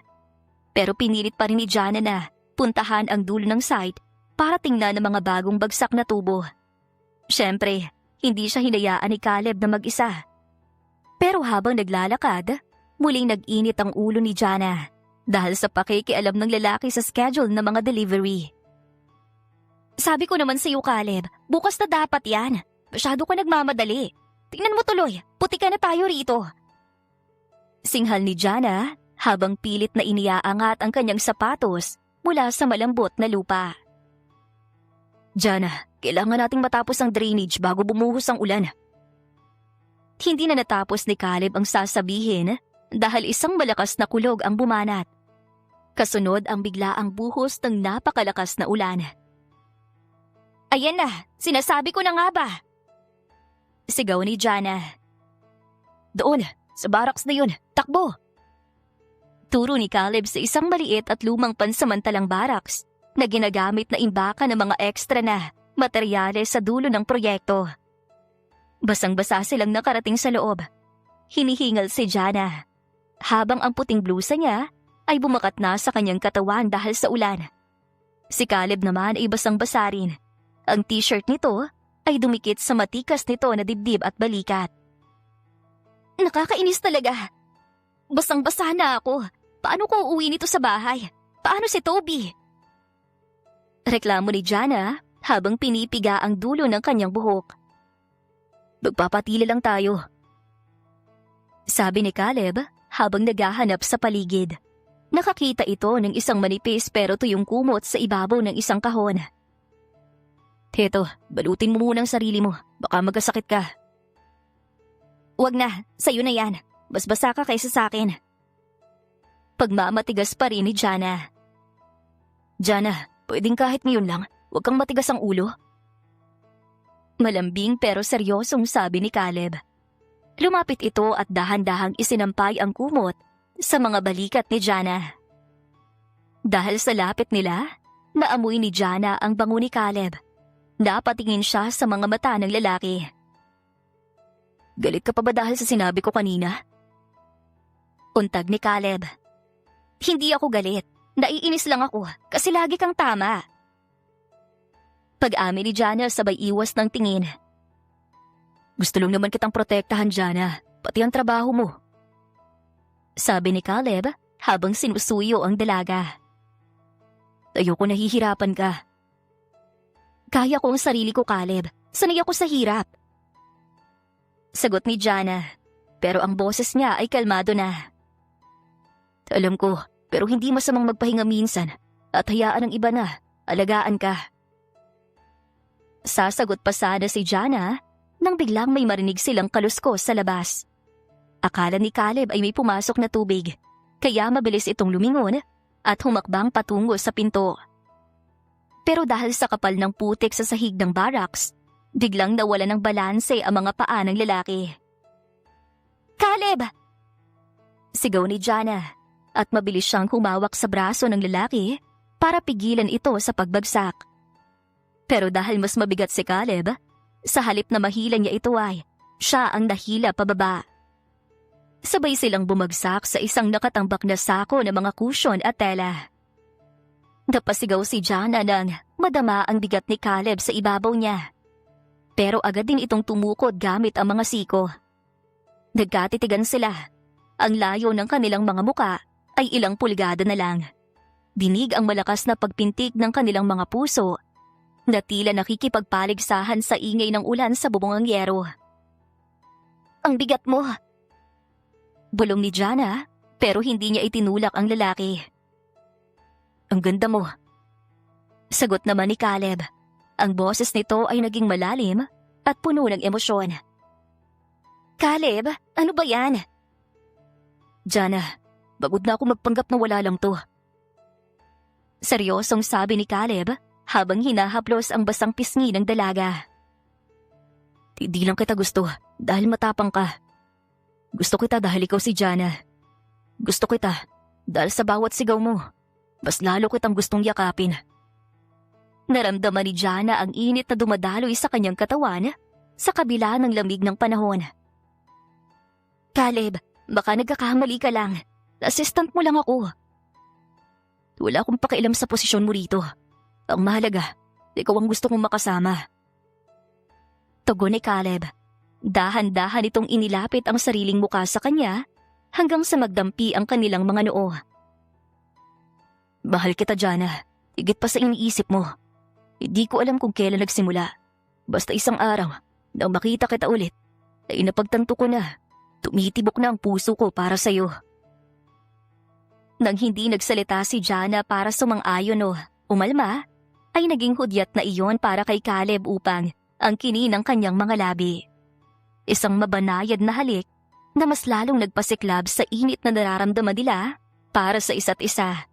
A: Pero pinilit pa rin ni Jana na puntahan ang dulo ng site para tingnan ang mga bagong bagsak na tubo. Siyempre, hindi siya hinayaan ni Caleb na mag-isa. Pero habang naglalakad, muling nag-init ang ulo ni Jana dahil sa pakikialam ng lalaki sa schedule ng mga delivery. Sabi ko naman sa iyo, Caleb, bukas na dapat yan. Masyado ka nagmamadali. Tingnan mo tuloy, puti ka na tayo rito. Singhal ni Jana habang pilit na iniaangat ang kanyang sapatos mula sa malambot na lupa. Jana, kailangan nating matapos ang drainage bago bumuhos ang ulan. Hindi na natapos ni Caleb ang sasabihin dahil isang malakas na kulog ang bumanat. Kasunod ang biglaang buhos ng napakalakas na ulan. Ayan na, sinasabi ko na nga ba? Sigaw ni Jana. Doon, sa barracks na yun, takbo! Turo ni Caleb sa isang maliit at lumang pansamantalang barracks na ginagamit na imbaka ng mga ekstra na materyales sa dulo ng proyekto. Basang-basa silang nakarating sa loob. Hinihingal si Jana, habang ang puting blusa niya ay bumakat na sa kanyang katawan dahil sa ulan. Si Caleb naman ay basang-basa rin. Ang t-shirt nito ay dumikit sa matikas nito na dibdib at balikat. Nakakainis talaga. Basang-basa na ako. Paano ko uuwi nito sa bahay? Paano si Toby? Reklamo ni Jana habang pinipiga ang dulo ng kanyang buhok. Magpapatili lang tayo. Sabi ni Caleb habang naghahanap sa paligid. Nakakita ito ng isang manipis pero tuyong kumot sa ibabaw ng isang kahon. Heto, balutin mo muna ang sarili mo. Baka magkasakit ka. Wag na, sa'yo na yan. Mas basa ka kaysa sa akin. Pagmamatigas pa rin ni Jana. Jana, pwedeng kahit ngayon lang, huwag kang matigas ang ulo. Malambing pero seryosong sabi ni Caleb. Lumapit ito at dahan-dahang isinampay ang kumot sa mga balikat ni Jana. Dahil sa lapit nila, naamoy ni Jana ang bango ni Caleb. Napatingin siya sa mga mata ng lalaki. Galit ka pa ba dahil sa sinabi ko kanina? Untag ni Caleb. Hindi ako galit. Naiinis lang ako kasi lagi kang tama. Pag-amin ni Jana sabay iwas ng tingin. Gusto lang naman kitang protektahan, Jana. Pati ang trabaho mo. Sabi ni Caleb habang sinusuyo ang dalaga. Ayoko nahihirapan ka. Kaya ko ang sarili ko, Caleb. Sanay ako sa hirap. Sagot ni Jana, pero ang boses niya ay kalmado na. Alam ko, pero hindi masamang magpahinga minsan at hayaan ng iba na, alagaan ka. Sasagot pa sana si Jana nang biglang may marinig silang kaluskos sa labas. Akala ni Caleb ay may pumasok na tubig, kaya mabilis itong lumingon at humakbang patungo sa pinto. Pero dahil sa kapal ng putik sa sahig ng barracks, biglang nawala ng balanse ang mga paa ng lalaki. Caleb! Sigaw ni Jana at mabilis siyang humawak sa braso ng lalaki para pigilan ito sa pagbagsak. Pero dahil mas mabigat si Caleb, sa halip na mahila niya ito ay siya ang nahila pababa. Sabay silang bumagsak sa isang nakatambak na sako ng mga kusyon at tela. Napasigaw si Jana nang madama ang bigat ni Caleb sa ibabaw niya. Pero agad din itong tumukod gamit ang mga siko. Nagkatitigan sila. Ang layo ng kanilang mga muka ay ilang pulgada na lang. Dinig ang malakas na pagpintig ng kanilang mga puso na tila nakikipagpaligsahan sa ingay ng ulan sa bubong ng yero. Ang bigat mo! Bulong ni Jana pero hindi niya itinulak ang lalaki. Ang ganda mo. Sagot naman ni Caleb. Ang boses nito ay naging malalim at puno ng emosyon. Caleb, ano ba yan? Jana, bagod na ako magpanggap na wala lang to. Seryosong sabi ni Caleb habang hinahaplos ang basang pisngi ng dalaga. Hindi lang kita gusto dahil matapang ka. Gusto kita dahil ikaw si Jana. Gusto kita dahil sa bawat sigaw mo. Mas lalo kitang gustong yakapin. Naramdaman ni Jana ang init na dumadaloy sa kanyang katawan sa kabila ng lamig ng panahon. Caleb, baka nagkakamali ka lang. Assistant mo lang ako. Wala akong pakialam sa posisyon mo rito. Ang mahalaga, ikaw ang gusto kong makasama. Tugon ni Caleb. Dahan-dahan itong inilapit ang sariling muka sa kanya hanggang sa magdampi ang kanilang mga noo. Mahal kita, Jana. Higit pa sa iniisip mo. Hindi ko alam kung kailan nagsimula. Basta isang araw, nang makita kita ulit, ay napagtanto ko na, tumitibok na ang puso ko para sa'yo. Nang hindi nagsalita si Jana para sumang-ayon o umalma, ay naging hudyat na iyon para kay Caleb upang ang kini ng kanyang mga labi. Isang mabanayad na halik na mas lalong nagpasiklab sa init na nararamdaman nila para sa isa't isa.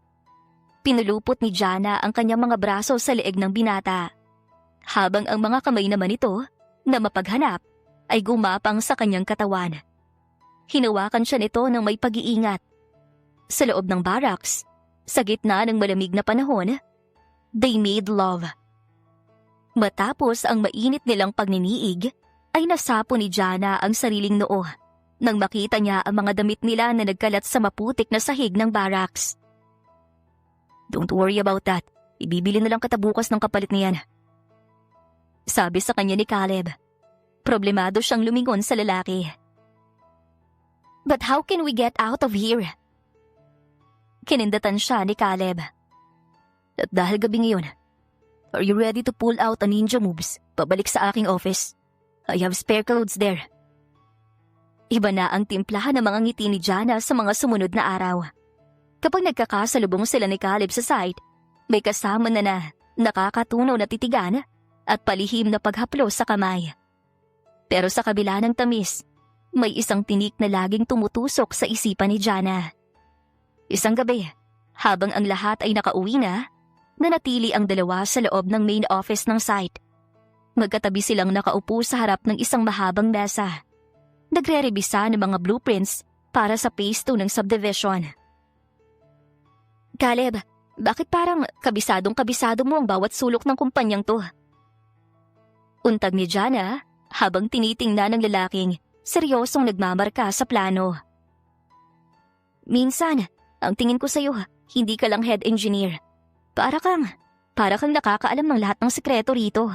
A: Pinulupot ni Jana ang kanyang mga braso sa leeg ng binata, habang ang mga kamay naman nito na mapaghanap ay gumapang sa kanyang katawan. Hinawakan siya nito ng may pag-iingat. Sa loob ng barracks, sa gitna ng malamig na panahon, they made love. Matapos ang mainit nilang pagniniig, ay nasapo ni Jana ang sariling noo nang makita niya ang mga damit nila na nagkalat sa maputik na sahig ng barracks. Don't worry about that. Ibibili na lang kita bukas ng kapalit niyan. Sabi sa kanya ni Caleb. Problemado siyang lumingon sa lalaki. But how can we get out of here? Kinindatan siya ni Caleb. At dahil gabi ngayon, are you ready to pull out a ninja moves pabalik sa aking office? I have spare clothes there. Iba na ang timplahan ng mga ngiti ni Jana sa mga sumunod na araw. Kapag nagkakasalubong sila ni Caleb sa site, may kasama na nakakatunaw na titigan at palihim na paghaplos sa kamay. Pero sa kabila ng tamis, may isang tinik na laging tumutusok sa isipan ni Jana. Isang gabi, habang ang lahat ay nakauwi na, nanatili ang dalawa sa loob ng main office ng site. Magkatabi silang nakaupo sa harap ng isang mahabang mesa. Nagre-rebisa ng mga blueprints para sa phase 2 ng subdivision. Caleb, bakit parang kabisadong-kabisado mo ang bawat sulok ng kumpanyang to? Untag ni Jana habang tinitingnan ng lalaking seryosong nagmamarka sa plano. Minsan, ang tingin ko sa'yo, hindi ka lang head engineer. Para kang nakakaalam ng lahat ng sekreto rito.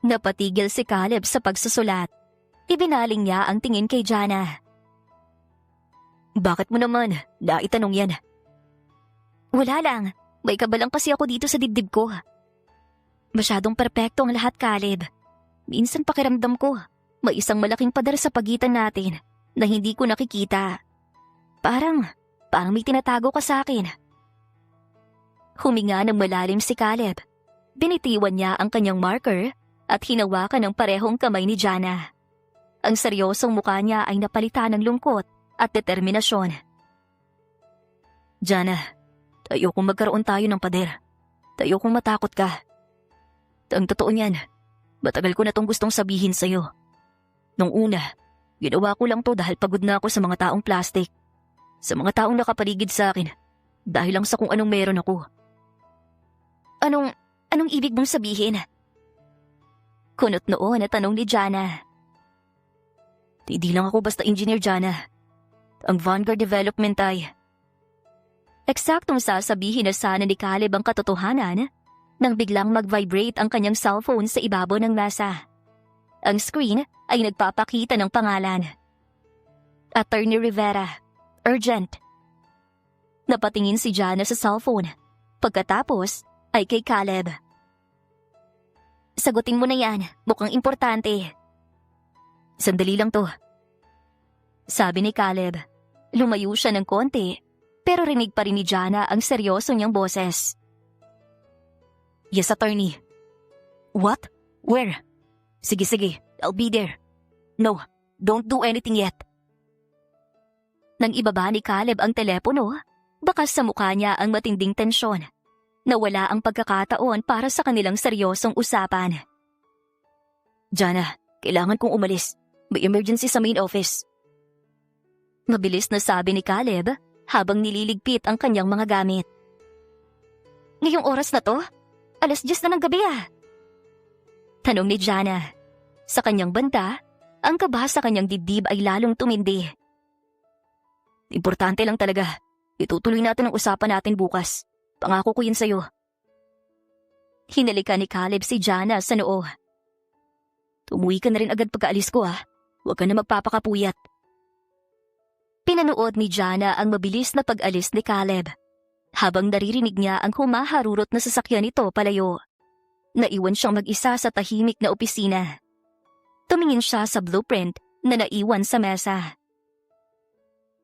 A: Napatigil si Caleb sa pagsusulat. Ibinaling niya ang tingin kay Jana. Bakit mo naman naitanong yan? Wala lang. May kabalang kasi ako dito sa dibdib ko. Masyadong perpekto ang lahat, Caleb. Minsan pakiramdam ko, may isang malaking pader sa pagitan natin na hindi ko nakikita. Parang may tinatago ka sa akin. Huminga ng malalim si Caleb. Binitiwan niya ang kanyang marker at hinawakan ng parehong kamay ni Jana. Ang seryosong mukha niya ay napalitan ng lungkot at determinasyon. Jana, ayokong magkaroon tayo ng pader. Ayokong matakot ka. Ang totoo niyan, matagal ko na tong gustong sabihin sa'yo. Nung una, ginawa ko lang to dahil pagod na ako sa mga taong plastic. Sa mga taong nakapaligid sa akin, dahil lang sa kung anong meron ako. Anong ibig mong sabihin? Kunot noon na tanong ni Jana. Hindi lang ako basta engineer, Jana. Ang Vanguard Development ay... Eksaktong sasabihin na sana ni Caleb ang katotohanan nang biglang mag-vibrate ang kanyang cellphone sa ibabaw ng mesa. Ang screen ay nagpapakita ng pangalan. Attorney Rivera. Urgent. Napatingin si Jana sa cellphone. Pagkatapos ay kay Caleb. Sagutin mo na yan. Mukhang importante. Sandali lang to. Sabi ni Caleb. Lumayo siya ng konti, pero rinig pa rin ni Jana ang seryoso niyang boses. Yes, attorney. What? Where? Sige, I'll be there. No, don't do anything yet. Nang ibaba ni Caleb ang telepono, bakas sa mukha niya ang matinding tensyon. Nawala ang pagkakataon para sa kanilang seryosong usapan. Jana, kailangan kong umalis. May emergency sa main office. Mabilis na sabi ni Caleb habang nililigpit ang kanyang mga gamit. Ngayong oras na to? 10:00 na ng gabi ah. Tanong ni Jana. Sa kanyang banda, ang kaba sa kanyang dibdib ay lalong tumindi. Importante lang talaga. Itutuloy natin ang usapan natin bukas. Pangako ko yun sa'yo. Hinalikan ni Caleb si Jana sa noo. Umuwi ka na rin agad pagkaalis ko ah. Huwag ka na magpapakapuyat. Pinanood ni Jana ang mabilis na pag-alis ni Caleb. Habang naririnig niya ang humaharurot na sasakyan nito palayo, naiwan siyang mag-isa sa tahimik na opisina. Tumingin siya sa blueprint na naiwan sa mesa.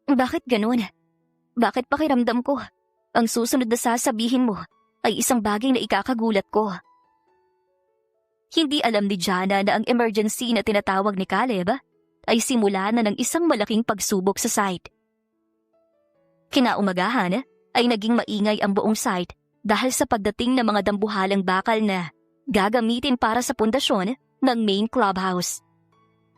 A: Bakit ganun? Bakit pakiramdam ko ang susunod na sasabihin mo ay isang bagay na ikakagulat ko? Hindi alam ni Jana na ang emergency na tinatawag ni Caleb ay simula na ng isang malaking pagsubok sa site. Kinaumagahan ay naging maingay ang buong site dahil sa pagdating ng mga dambuhalang bakal na gagamitin para sa pundasyon ng main clubhouse.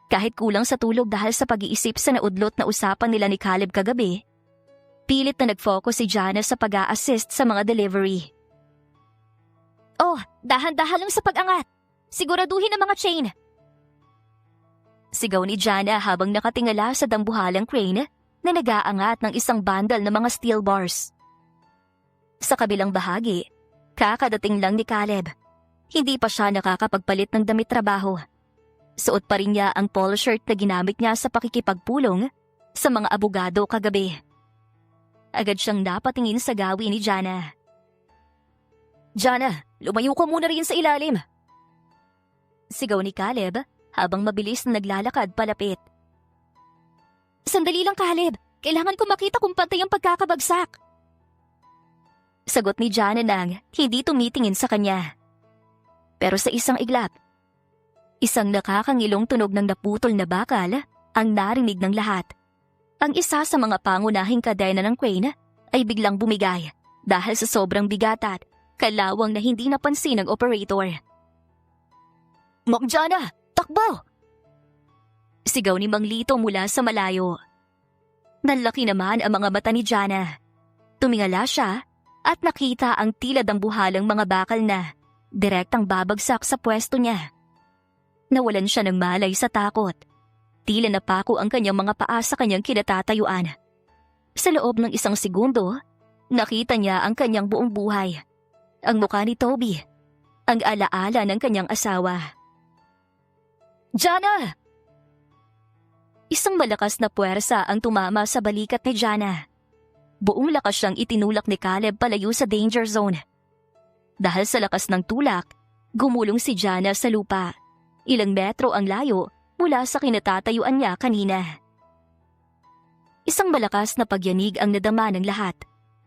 A: Kahit kulang sa tulog dahil sa pag-iisip sa naudlot na usapan nila ni Caleb kagabi, pilit na nag-focus si Jana sa pag-a-assist sa mga delivery. Oh, dahan-dahan lang sa pag-angat. Siguraduhin ang mga chain. Sigaw ni Jana habang nakatingala sa dambuhalang crane na nag-aangat ng isang bundle ng mga steel bars. Sa kabilang bahagi, kakadating lang ni Caleb. Hindi pa siya nakakapagpalit ng damit trabaho. Suot pa rin niya ang polo shirt na ginamit niya sa pakikipagpulong sa mga abogado kagabi. Agad siyang napatingin sa gawi ni Jana. Jana, lumayo ka muna rin sa ilalim. Sigaw ni Caleb habang mabilis na naglalakad palapit. Sandali lang, Caleb. Kailangan ko makita kung pantay ang pagkakabagsak. Sagot ni Jana nang hindi tumitingin sa kanya. Pero sa isang iglap, isang nakakangilong tunog ng naputol na bakal ang narinig ng lahat. Ang isa sa mga pangunahing kadena ng crane ay biglang bumigay dahil sa sobrang bigat at kalawang na hindi napansin ng operator. Ma'am Jana, takbo! Sigaw ni Mang Lito mula sa malayo. Nalaki naman ang mga mata ni Jana. Tumingala siya at nakita ang tila dambuhalang mga bakal na direktang babagsak sa pwesto niya. Nawalan siya ng malay sa takot. Tila napako ang kanyang mga paa sa kanyang kinatatayuan. Sa loob ng isang segundo, nakita niya ang kanyang buong buhay. Ang mukha ni Toby, ang alaala ng kanyang asawa. Jana! Isang malakas na puwersa ang tumama sa balikat ni Jana. Buong lakas siyang itinulak ni Caleb palayo sa danger zone. Dahil sa lakas ng tulak, gumulong si Jana sa lupa. Ilang metro ang layo mula sa kinatatayuan niya kanina. Isang malakas na pagyanig ang nadama ng lahat.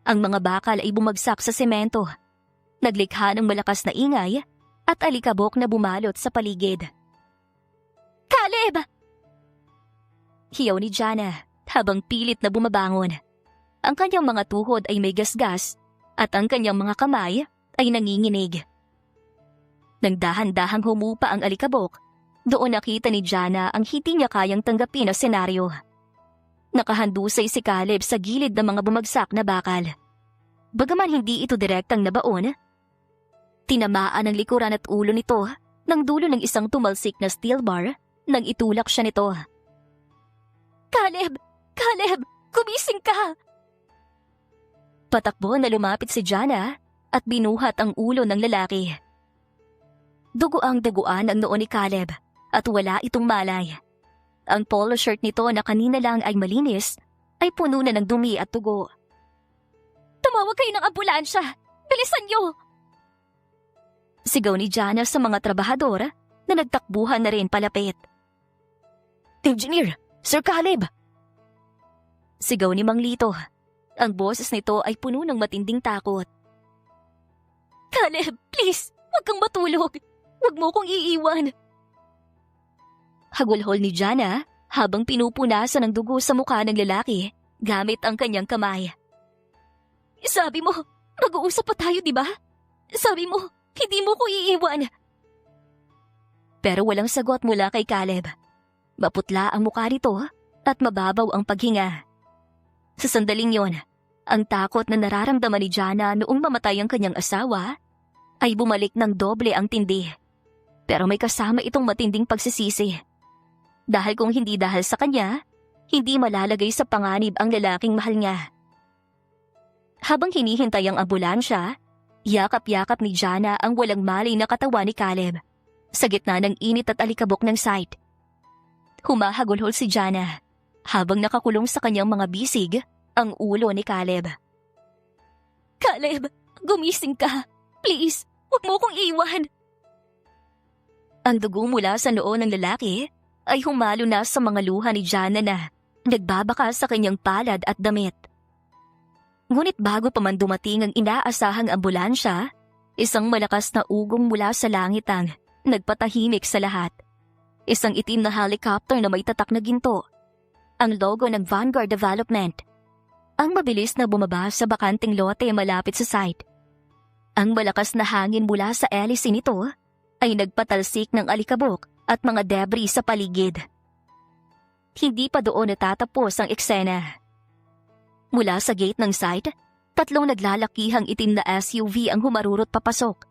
A: Ang mga bakal ay bumagsak sa semento. Naglikha ng malakas na ingay at alikabok na bumalot sa paligid. Caleb! Hiyaw ni Jana habang pilit na bumabangon. Ang kanyang mga tuhod ay may gasgas at ang kanyang mga kamay ay nanginginig. Nang dahan-dahang humupa ang alikabok, doon nakita ni Jana ang hindi niya kayang tanggapin na senaryo. Nakahandusay si Caleb sa gilid ng mga bumagsak na bakal. Bagaman hindi ito direktang nabaon, tinamaan ang likuran at ulo nito ng dulo ng isang tumalsik na steel bar nang itulak siya nito. Caleb! Caleb! Gumising ka! Patakbo na lumapit si Jana at binuhat ang ulo ng lalaki. Duguang-duguan ang noo ni Caleb at wala itong malay. Ang polo shirt nito na kanina lang ay malinis ay puno na ng dumi at dugo. Tumawag kayo ng ambulansya! Bilisan niyo! Sigaw ni Jana sa mga trabahador na nagtakbuhan na rin palapit. Engineer! Sir Caleb! Sigaw ni Mang Lito. Ang boses nito ay puno ng matinding takot. Caleb, please! Huwag kang matulog! Huwag mo kong iiwan! Hagulhol ni Jana habang pinupunasan ng dugo sa mukha ng lalaki gamit ang kanyang kamay. Sabi mo, mag-uusap pa tayo, di ba? Sabi mo, hindi mo ko iiwan. Pero walang sagot mula kay Caleb. Maputla ang mukha nito at mababaw ang paghinga. Sa sandaling yon, ang takot na nararamdaman ni Jana noong mamatay ang kanyang asawa ay bumalik ng doble ang tindi. Pero may kasama itong matinding pagsisisi. Dahil kung hindi dahil sa kanya, hindi malalagay sa panganib ang lalaking mahal niya. Habang hinihintay ang ambulansya, yakap-yakap ni Jana ang walang malay na katawan ni Caleb sa gitna ng init at alikabok ng site. Humahagulhol si Jana. habang nakakulong sa kanyang mga bisig ang ulo ni Caleb. Caleb, gumising ka. Please, huwag mo kong iwan. Ang dugo mula sa noo ng lalaki ay humalo na sa mga luha ni Jana na nagbabaka sa kanyang palad at damit. Ngunit bago pa man dumating ang inaasahang ambulansya, isang malakas na ugong mula sa langit ang nagpatahimik sa lahat. Isang itim na helicopter na may tatak na ginto. Ang logo ng Vanguard Development. Ang mabilis na bumaba sa bakanting lote malapit sa site. Ang malakas na hangin mula sa hélice nito ay nagpatalsik ng alikabok at mga debris sa paligid. Hindi pa doon natatapos ang eksena. Mula sa gate ng site, 3 naglalakihang itim na SUV ang humarurot papasok.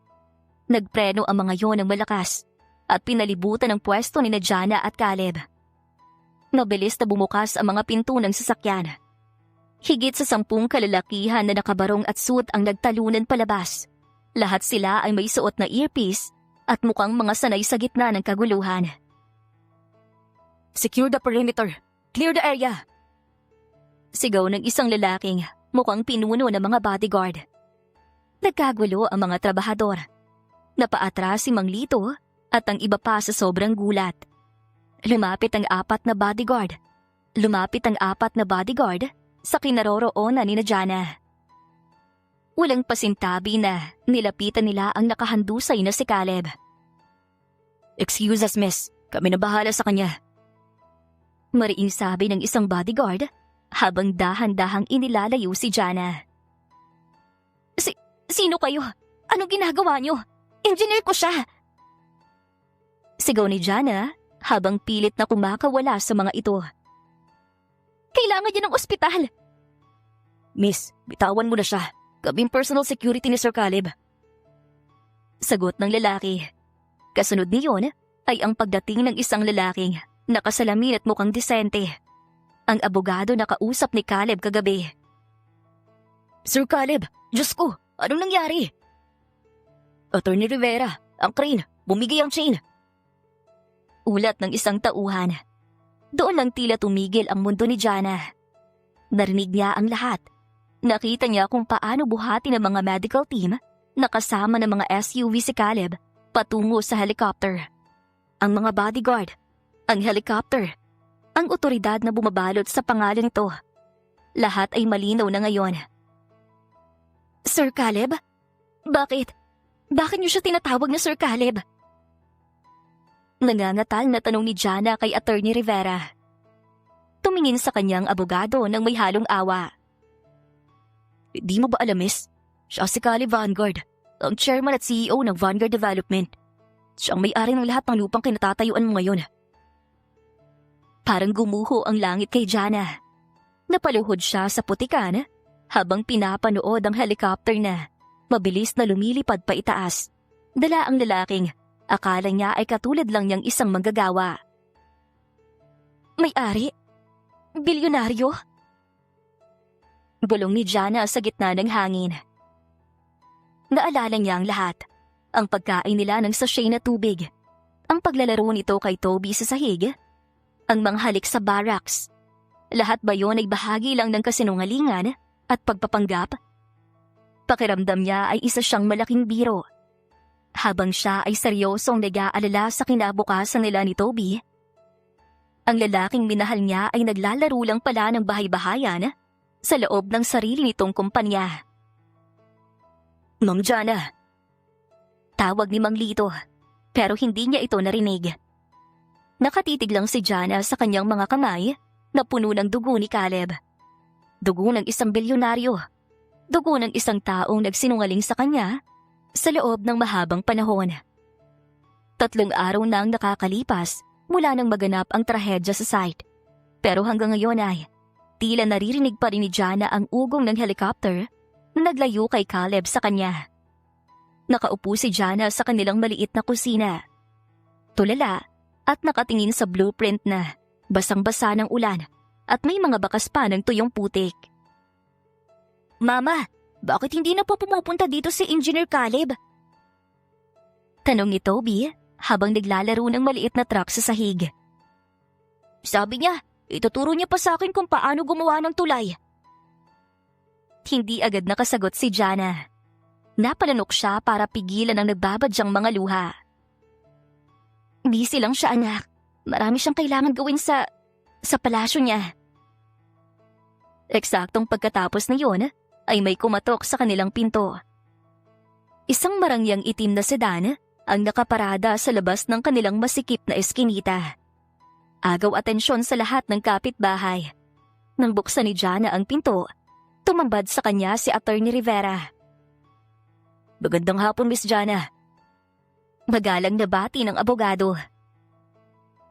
A: Nagpreno ang mga yon ng malakas at pinalibutan ang pwesto ni Jana at Caleb. Mabilis na bumukas ang mga pinto ng sasakyan. Higit sa 10 kalalakihan na nakabarong at suit ang nagtalunan palabas. Lahat sila ay may suot na earpiece at mukhang mga sanay sa gitna ng kaguluhan. Secure the perimeter. Clear the area. Sigaw ng isang lalaking mukhang pinuno ng mga bodyguard. Nagkagulo ang mga trabahador. Napaatras si Mang Lito at ang iba pa sa sobrang gulat. Lumapit ang 4 na bodyguard. Sa kinaroroonan ni Jana. Walang pasintabi na nilapitan nila ang nakahandusay na si Caleb. Excuse us, miss. Kami na bahala sa kanya. Mariing sabi ng isang bodyguard habang dahan-dahang inilalayo si Jana. Sino kayo? Anong ginagawa niyo? Engineer ko siya! Sigaw ni Jana habang pilit na kumakawala sa mga ito. Kailangan niya ng ospital! Miss, bitawan mo na siya. Kaming personal security ni Sir Caleb. Sagot ng lalaki. Kasunod niyon ay ang pagdating ng isang lalaking nakasalamin at mukhang disente. Ang abogado na kausap ni Caleb kagabi. Sir Caleb, Diyos ko, anong nangyari? Attorney Rivera, ang crane, bumigay ang chain. Ulat ng isang tauhan. Doon lang tila tumigil ang mundo ni Jana. Narinig niya ang lahat. Nakita niya kung paano buhati ng mga medical team na kasama ng mga SUV si Caleb patungo sa helicopter. Ang mga bodyguard, ang helicopter, ang otoridad na bumabalot sa pangalan nito. Lahat ay malinaw na ngayon. Sir Caleb? Bakit? Bakit niyo siya tinatawag na Sir Caleb? Nangangatal na tanong ni Jana kay Attorney Rivera. Tumingin sa kanyang abogado nang may halong awa. Di mo ba alam, miss? Siya si Caleb Vanguard, ang chairman at CEO ng Vanguard Development. Siya ang may-ari ng lahat ng lupang kinatatayuan mo ngayon. Parang gumuho ang langit kay Jana. Napaluhod siya sa putikan habang pinapanood ang helicopter na mabilis na lumilipad pa itaas. Dala ang lalaking akala niya ay katulad lang niyang isang manggagawa. May-ari? Bilyonaryo? Bulong ni Jana sa gitna ng hangin. Naalala niya ang lahat. Ang pagkain nila ng sachet na tubig. Ang paglalaro nito kay Toby sa sahig. Ang manghalik sa barracks. Lahat ba yon ay bahagi lang ng kasinungalingan at pagpapanggap? Pakiramdam niya ay isa siyang malaking biro. Habang siya ay seryosong nag-aalala sa kinabukasan nila ni Toby, ang lalaking minahal niya ay naglalaro lang pala ng bahay-bahayan sa loob ng sarili nitong kumpanya. Ma'am Jana. Tawag ni Mang Lito, pero hindi niya ito narinig. Nakatitig lang si Jana sa kanyang mga kamay na puno ng dugo ni Caleb. Dugo ng isang bilyonaryo. Dugo ng isang taong nagsinungaling sa kanya sa loob ng mahabang panahon. 3 araw na ang nakakalipas mula nang maganap ang trahedya sa site. Pero hanggang ngayon ay tila naririnig pa rin ni Jana ang ugong ng helicopter na naglayo kay Caleb sa kanya. Nakaupo si Jana sa kanilang maliit na kusina. Tulala at nakatingin sa blueprint na basang-basa ng ulan at may mga bakas pa ng tuyong putik. Mama, bakit hindi na po pumupunta dito si Engineer Caleb? Tanong ni Toby habang naglalaro ng maliit na truck sa sahig. Sabi niya, Ituturo niya pa sa akin kung paano gumawa ng tulay. Hindi agad nakasagot si Jana. Napalanok siya para pigilan ang nagbabadyang mga luha. Busy lang siya, anak. Marami siyang kailangan gawin sa palasyo niya. Eksaktong pagkatapos na yun, ay may kumatok sa kanilang pinto. Isang marangyang itim na sedan ang nakaparada sa labas ng kanilang masikip na eskinita. Agaw atensyon sa lahat ng kapitbahay. Nang buksan ni Jana ang pinto, tumambad sa kanya si Attorney Rivera. Magandang hapon, Miss Jana. Magalang na bati ng abogado.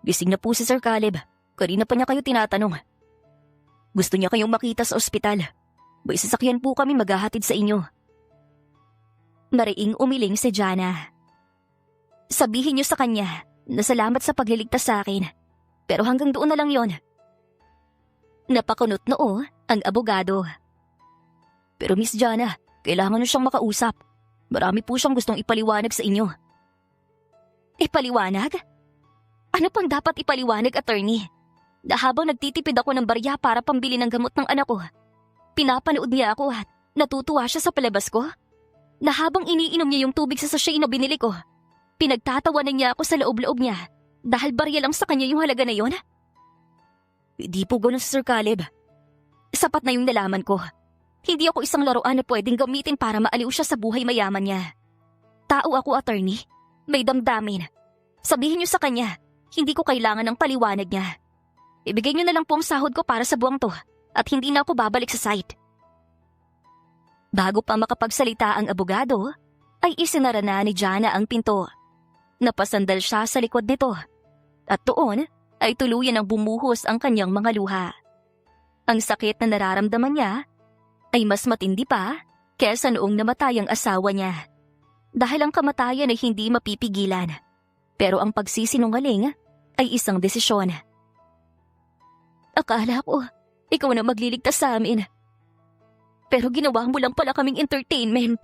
A: Gising na po si Sir Caleb. Kanina pa niya kayo tinatanong. Gusto niya kayong makita sa ospital. May sasakyan po kami maghahatid sa inyo. Mariing umiling si Jana. Sabihin niyo sa kanya na salamat sa pagliligtas sa akin. Pero hanggang doon na lang yon. Napakunot noo ang abogado. Pero Miss Jana, kailangan niyo siyang makausap. Marami po siyang gustong ipaliwanag sa inyo. Ipaliwanag? Ano pang dapat ipaliwanag, attorney? Na habang nagtitipid ako ng barya para pambili ng gamot ng anak ko, pinapanood niya ako at natutuwa siya sa palabas ko? Na habang iniinom niya yung tubig sa sachet na binili ko, pinagtatawanan niya ako sa loob-loob niya dahil barya lang sa kanya yung halaga na yon? Hindi po ganun si Sir Caleb. Sapat na yung nalaman ko. Hindi ako isang laruan na pwedeng gamitin para maaliw siya sa buhay mayaman niya. Tao ako, attorney. May damdamin. Sabihin niyo sa kanya, hindi ko kailangan ng paliwanag niya. Ibigay niyo na lang po ang sahod ko para sa buwang to at hindi na ako babalik sa site. Bago pa makapagsalita ang abogado, ay isinara na ni Jana ang pinto. Napasandal siya sa likod nito. At doon ay tuluyan ang bumuhos ang kanyang mga luha. Ang sakit na nararamdaman niya ay mas matindi pa kesa noong namatay ang asawa niya. Dahil ang kamatayan ay hindi mapipigilan. Pero ang pagsisinungaling ay isang desisyon. Akala ko, ikaw na magliligtas sa amin. Pero ginawa mo lang pala kaming entertainment.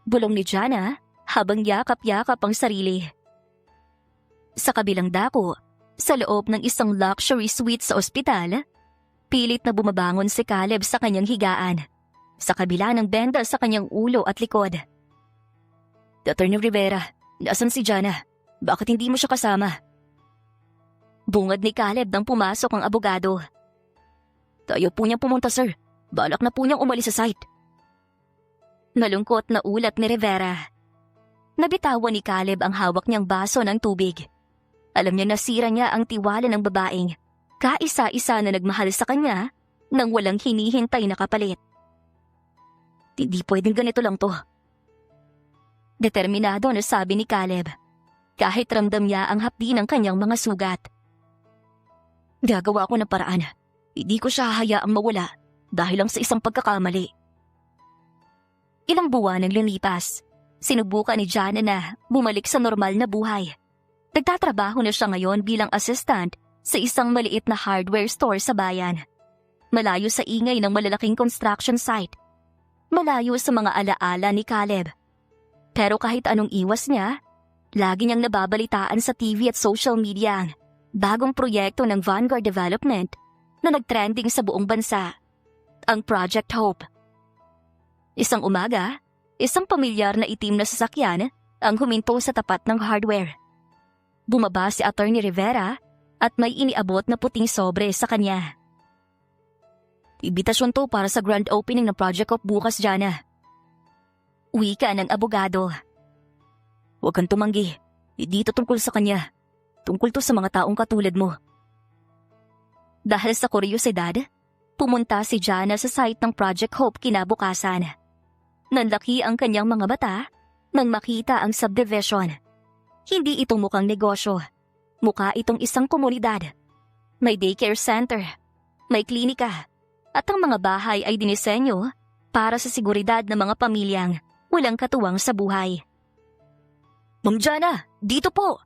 A: Bulong ni Jana habang yakap-yakap ang sarili. Sa kabilang dako, sa loob ng isang luxury suite sa ospital, pilit na bumabangon si Caleb sa kanyang higaan, sa kabila ng benda sa kanyang ulo at likod. Attorney Rivera, nasan si Jana? Bakit hindi mo siya kasama? Bungad ni Caleb nang pumasok ang abogado. Tayo po niyang pumunta, sir. Balak na po niyang umalis sa site. Nalungkot na ulat ni Rivera. Nabitawan ni Caleb ang hawak niyang baso ng tubig. Alam niya nasira niya ang tiwala ng babaeng kaisa-isa na nagmahal sa kanya nang walang hinihintay na kapalit. Hindi pwedeng ganito lang to. Determinado na sabi ni Caleb, kahit ramdam niya ang hapdi ng kanyang mga sugat. Gagawa ko ng paraan. Hindi ko siya hahayaang mawala dahil lang sa isang pagkakamali. Ilang buwan ang lumipas. Sinubukan ni Jana na bumalik sa normal na buhay. Nagtatrabaho na siya ngayon bilang assistant sa isang maliit na hardware store sa bayan. Malayo sa ingay ng malalaking construction site. Malayo sa mga alaala ni Caleb. Pero kahit anong iwas niya, lagi niyang nababalitaan sa TV at social media ang bagong proyekto ng Vanguard Development na nagtrending sa buong bansa, ang Project Hope. Isang umaga, isang pamilyar na itim na sasakyan ang huminto sa tapat ng hardware. Bumaba si Attorney Rivera at may iniabot na puting sobre sa kanya. Imbitasyon to para sa grand opening ng Project Hope bukas, Jana. Wika ng abogado. Huwag kang tumanggi. Hindi ito tungkol sa kanya. Tungkol to sa mga taong katulad mo. Dahil sa kuryosidad, pumunta si Jana sa site ng Project Hope kinabukasan. Nanlaki ang kanyang mga mata nang makita ang subdivision. Hindi ito mukhang negosyo. Mukha itong isang komunidad. May daycare center, may klinika, at ang mga bahay ay dinisenyo para sa seguridad ng mga pamilyang walang katuwang sa buhay. Ma'am Jana, dito po!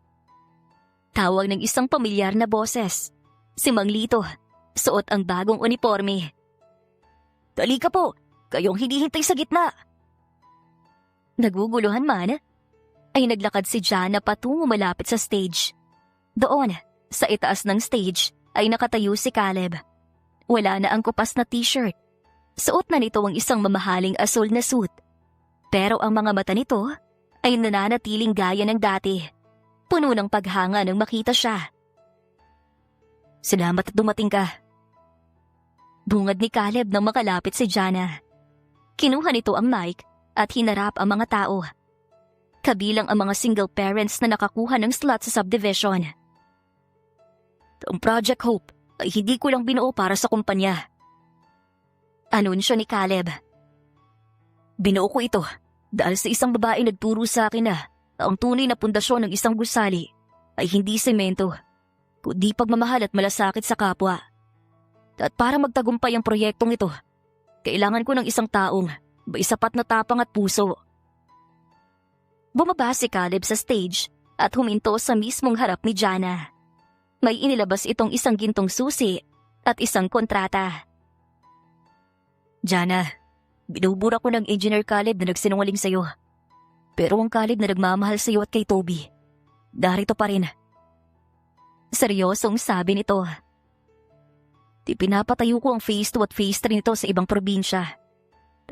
A: Tawag ng isang pamilyar na boses. Si Mang Lito, suot ang bagong uniforme. Dali ka po, kayong hinihintay sa gitna. Naguguluhan man, ay naglakad si Jana patungo malapit sa stage. Doon, sa itaas ng stage, ay nakatayo si Caleb. Wala na ang kupas na t-shirt. Suot na nito ang isang mamahaling asul na suit. Pero ang mga mata nito ay nananatiling gaya ng dati. Puno ng paghanga nang makita siya. "Salamat at dumating ka." Bungad ni Caleb nang makalapit si Jana. Kinuha nito ang mic at hinarap ang mga tao. Kabilang ang mga single parents na nakakuha ng slot sa subdivision. "Ang Project Hope ay hindi ko lang binuo para sa kumpanya," anunsyo ni Caleb. "Binuo ko ito dahil sa isang babae nagturo sa akin na ang tunay na pundasyon ng isang gusali ay hindi semento, kundi pagmamahal at malasakit sa kapwa. At para magtagumpay ang proyektong ito, kailangan ko ng isang taong may sapat na tapang at puso." Bumaba si Caleb sa stage at huminto sa mismong harap ni Jana. May inilabas itong isang gintong susi at isang kontrata. "Jana, binubura ko ng Engineer Caleb na nagsinungaling sa'yo. Pero ang Caleb na nagmamahal sa'yo at kay Toby, darito pa rin." Seryosong sabi nito. "Pinapatayo ko ang phase 2 at phase 3 nito sa ibang probinsya.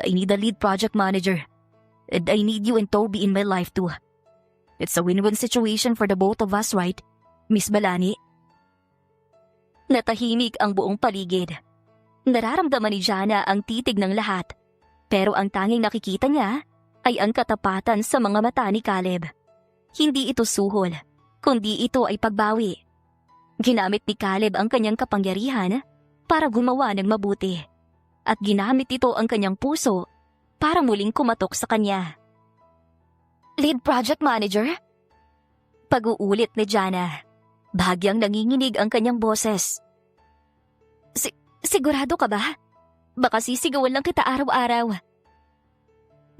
A: I need a lead project manager. And I need you and Toby in my life too. It's a win-win situation for the both of us, right, Miss Balani?" Natahimik ang buong paligid. Nararamdaman ni Jana ang titig ng lahat. Pero ang tanging nakikita niya ay ang katapatan sa mga mata ni Caleb. Hindi ito suhol, kundi ito ay pagbawi. Ginamit ni Caleb ang kanyang kapangyarihan para gumawa ng mabuti. At ginamit ito ang kanyang puso para muling kumatok sa kanya. "Lead project manager?" Pag-uulit ni Jana. Bahagyang nanginginig ang kanyang boses. Sigurado ka ba? Baka sisigawan lang kita araw-araw."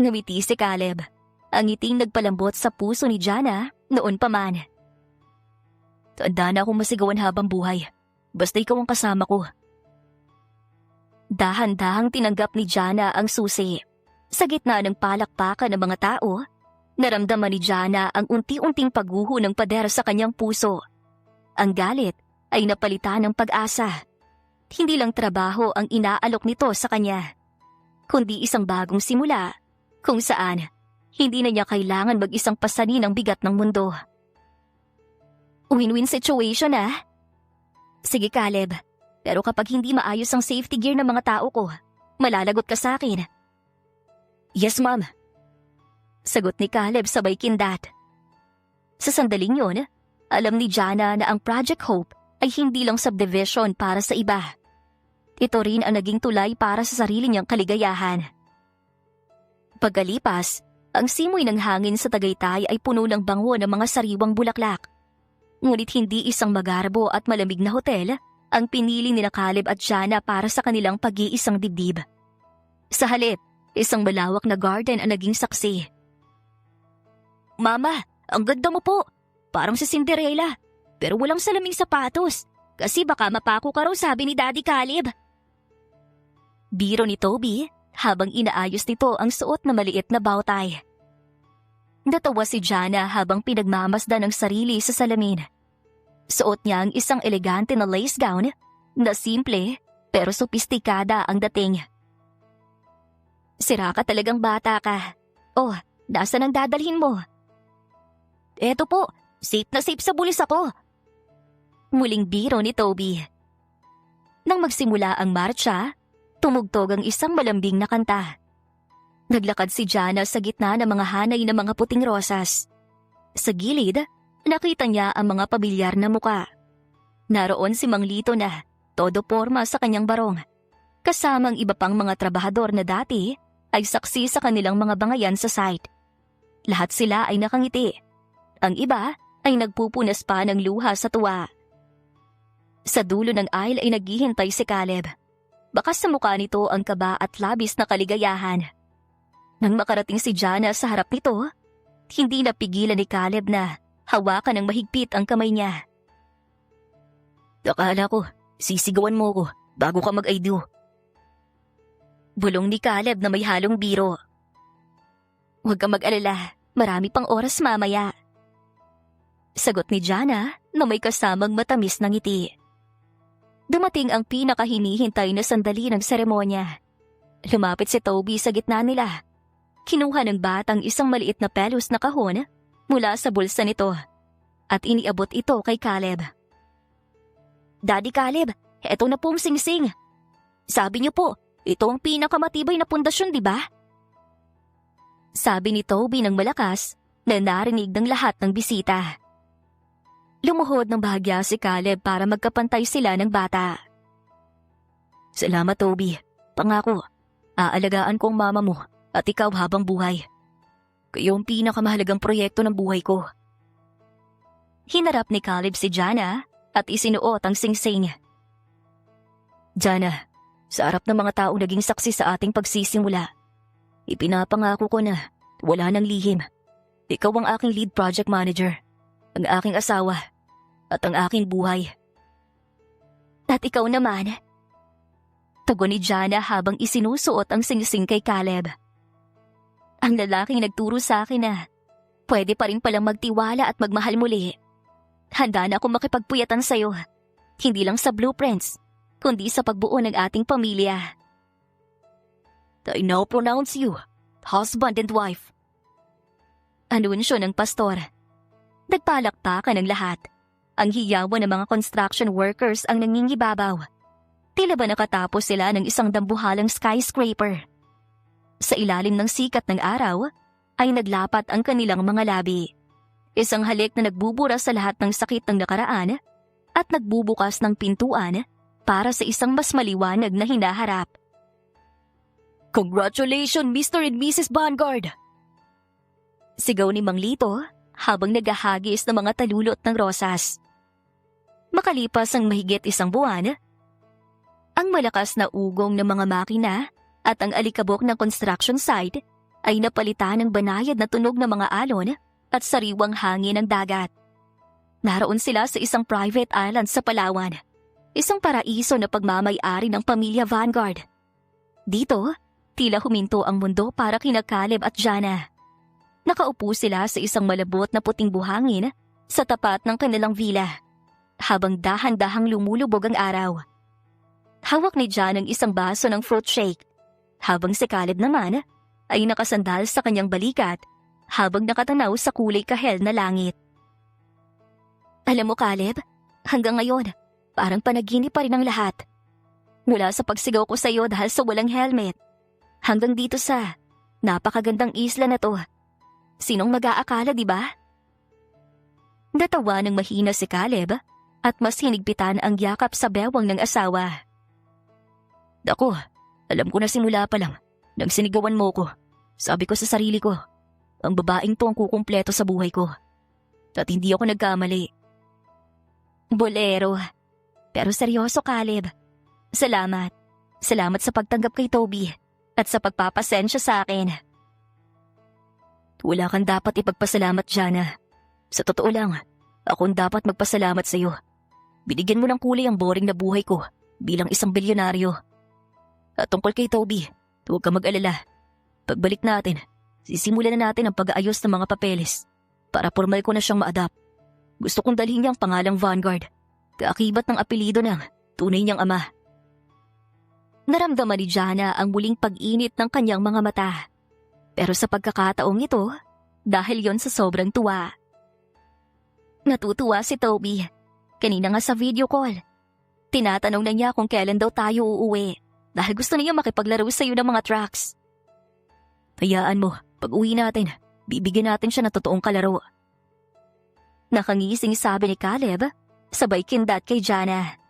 A: Ngumiti si Caleb. Ang ngiting nagpalambot sa puso ni Jana noon pa man. "Tanda na akong masigawan habang buhay. Basta ikaw ang kasama ko." Dahan-dahang tinanggap ni Jana ang susi. Sa gitna ng palakpakan ng mga tao, naramdaman ni Jana ang unti-unting pagguho ng pader sa kanyang puso. Ang galit ay napalitan ng pag-asa. Hindi lang trabaho ang inaalok nito sa kanya, kundi isang bagong simula kung saan hindi na niya kailangan mag-isang pasanin ang bigat ng mundo. "Win-win situation Sige Caleb, pero kapag hindi maayos ang safety gear ng mga tao ko, malalagot ka sa akin." "Yes ma'am," sagot ni Caleb sabay kindat. Sa sandaling yun, alam ni Jana na ang Project Hope ay hindi lang subdivision para sa iba. Ito rin ang naging tulay para sa sarili niyang kaligayahan. Pagkalipas, ang simoy ng hangin sa Tagaytay ay puno ng bango ng mga sariwang bulaklak. Ngunit hindi isang magarbo at malamig na hotel ang pinili nila Caleb at Jana para sa kanilang pag-iisang dibdib. Sa halip, isang malawak na garden ang naging saksi. "Mama, ang ganda mo po. Parang si Cinderella. Pero walang salaming sapatos. Kasi baka mapako ka raw, sabi ni Daddy Caleb." Biro ni Toby habang inaayos nito ang suot na maliit na bawtay. Natawa si Jana habang pinagmamasdan ang sarili sa salamin. Suot niya ang isang elegante na lace gown na simple pero sopistikada ang dating. "Sira ka talagang bata ka. Oh, nasaan ang dadalhin mo?" "Eto po, safe na safe sa bulis ako." Muling biro ni Toby. Nang magsimula ang marcha, tumugtog ang isang malambing na kanta. Naglakad si Jana sa gitna ng mga hanay ng mga puting rosas. Sa gilid, nakita niya ang mga pamilyar na muka. Naroon si Mang Lito na todo porma sa kanyang barong. Kasamang iba pang mga trabahador na dati ay saksi sa kanilang mga bangayan sa site. Lahat sila ay nakangiti. Ang iba ay nagpupunas pa ng luha sa tuwa. Sa dulo ng aisle ay naghihintay si Caleb. Bakas sa mukha nito ang kaba at labis na kaligayahan. Nang makarating si Jana sa harap nito, hindi napigilan ni Caleb na hawakan ng mahigpit ang kamay niya. "Akala ko, sisigawan mo ko bago ka mag-I do." Bulong ni Caleb na may halong biro. "Huwag kang mag-alala, marami pang oras mamaya." Sagot ni Jana na may kasamang matamis na ngiti. Dumating ang pinakahinihintay na sandali ng seremonya. Lumapit si Toby sa gitna nila. Kinuha ng batang isang maliit na pelos na kahon mula sa bulsa nito at iniabot ito kay Caleb. Daddy Caleb, eto na pong singsing. Sabi niyo po, ito ang pinakamatibay na pundasyon, di ba? Sabi ni Toby ng malakas na narinig ng lahat ng bisita. Lumuhod ng bahagya si Caleb para magkapantay sila ng bata. Salamat, Toby. Pangako, aalagaan ko ang mama mo at ikaw habang buhay. Kayo ang pinakamahalagang proyekto ng buhay ko. Hinarap ni Caleb si Jana at isinuot ang singsing. Jana, sa harap ng mga taong naging saksi sa ating pagsisimula, ipinapangako ko na wala nang lihim. Ikaw ang aking lead project manager, ang aking asawa, at ang aking buhay. At ikaw naman? Tugon ni Jana habang isinusuot ang singsing kay Caleb. Ang lalaking nagturo sa akin na pwede pa rin palang magtiwala at magmahal muli. Handa na akong makipagpuyatan sa'yo, hindi lang sa blueprints, kundi sa pagbuo ng ating pamilya. I now pronounce you husband and wife. Anunsyo ng pastor. Nagpalakpakan ng lahat. Ang hiyawan ng mga construction workers ang nangingibabaw. Tila ba nakatapos sila ng isang dambuhalang skyscraper. Sa ilalim ng sikat ng araw, ay naglapat ang kanilang mga labi. Isang halik na nagbubura sa lahat ng sakit ng nakaraan at nagbubukas ng pintuan para sa isang mas maliwanag na hinaharap. Congratulations, Mr. and Mrs. Vanguard! Sigaw ni Mang Lito habang naghahagis ng mga talulot ng rosas. Makalipas ang mahigit isang buwan, ang malakas na ugong ng mga makina at ang alikabok ng construction site ay napalitan ng banayad na tunog ng mga alon at sariwang hangin ng dagat. Naroon sila sa isang private island sa Palawan, isang paraiso na pagmamay-ari ng pamilya Vanguard. Dito, tila huminto ang mundo para kina Caleb at Jana. Nakaupo sila sa isang malabot na puting buhangin sa tapat ng kanilang villa, habang dahan-dahang lumulubog ang araw. Hawak ni Jana ang isang baso ng fruit shake, habang si Caleb naman ay nakasandal sa kanyang balikat habang nakatanaw sa kulay kahel na langit. Alam mo, Caleb, hanggang ngayon, parang panaginip pa rin ang lahat. Mula sa pagsigaw ko sa iyo dahil sa walang helmet, hanggang dito sa napakagandang isla na to. Sinong mag-aakala, di ba? Natawa ng mahina si Caleb at mas hinigpitan ang yakap sa bewang ng asawa. Dako, alam ko na simula pa lang, nang sinigawan mo ko. Sabi ko sa sarili ko, ang babaeng to ang kukumpleto sa buhay ko. At hindi ako nagkamali. Bolero. Pero seryoso, Caleb. Salamat. Salamat sa pagtanggap kay Toby at sa pagpapasensya sa akin. Wala kang dapat ipagpasalamat, Jana. Sa totoo lang, ako ang dapat magpasalamat sa iyo. Binigyan mo ng kulay ang boring na buhay ko bilang isang bilyonaryo. At tungkol kay Toby, huwag kang mag-alala. Pagbalik natin, sisimulan na natin ang pag-aayos ng mga papeles para formal ko na siyang ma-adapt. Gusto kong dalhin niya ang pangalang Vanguard, kaakibat ng apelido ng tunay niyang ama. Naramdaman ni Jana ang muling pag-init ng kanyang mga mata. Pero sa pagkakataong ito, dahil yon sa sobrang tuwa. Natutuwa si Toby. Kanina nga sa video call. Tinatanong na niya kung kailan daw tayo uuwi dahil gusto niya makipaglaro sa iyo ng mga tracks. Hayaan mo, pag uwi natin, bibigyan natin siya ng totoong kalaro. Nakangising sabi ni Caleb, sabay kindat kay Jana.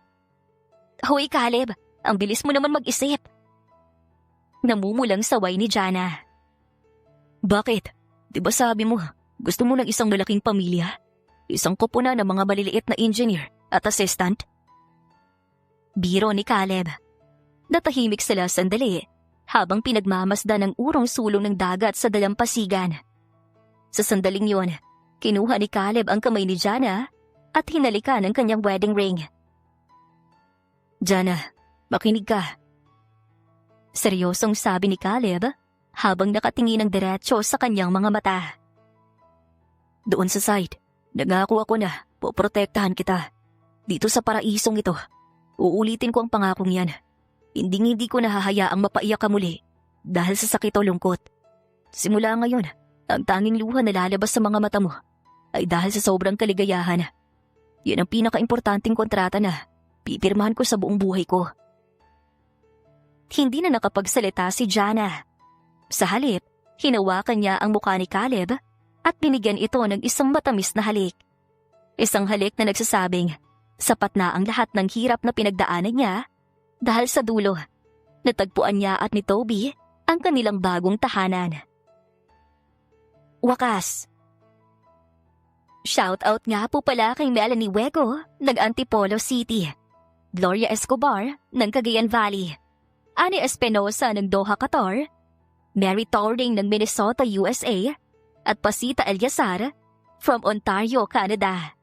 A: Hoy Caleb, ang bilis mo naman mag-isip. Namumulang saway ni Jana. Bakit? Di ba sabi mo, gusto mo ng isang malaking pamilya? Isang koponan ng mga maliliit na engineer at assistant? Biro ni Caleb. Natahimik sila sandali habang pinagmamasdan ng urong sulong ng dagat sa dalampasigan. Sa sandaling yon, kinuha ni Caleb ang kamay ni Jana at hinalikan ang kanyang wedding ring. Jana, makinig ka. Seryosong sabi ni Caleb habang nakatingin ng diretso sa kanyang mga mata. Doon sa site, nangako ako na poprotektahan kita. Dito sa paraisong ito, Uulitin ko ang pangakong yan. Hindi ko nahahayaang mapaiyak ka muli dahil sa sakit o lungkot. Simula ngayon, ang tanging luha na lalabas sa mga mata mo ay dahil sa sobrang kaligayahan. Yan ang pinaka-importanting kontrata na pipirmahan ko sa buong buhay ko. Hindi na nakapagsalita si Jana. Sa halip, hinawakan niya ang mukha ni Caleb at binigyan ito ng isang matamis na halik. Isang halik na nagsasabing, sapat na ang lahat ng hirap na pinagdaanan niya dahil sa dulo, natagpuan niya at ni Toby ang kanilang bagong tahanan. Wakas. Shoutout nga po pala kay Melanie Wego ng Antipolo City, Gloria Escobar ng Cagayan Valley, Annie Espinosa ng Doha, Qatar, Mary Torring ng Minnesota, USA, at Pasita Eliasar from Ontario, Canada.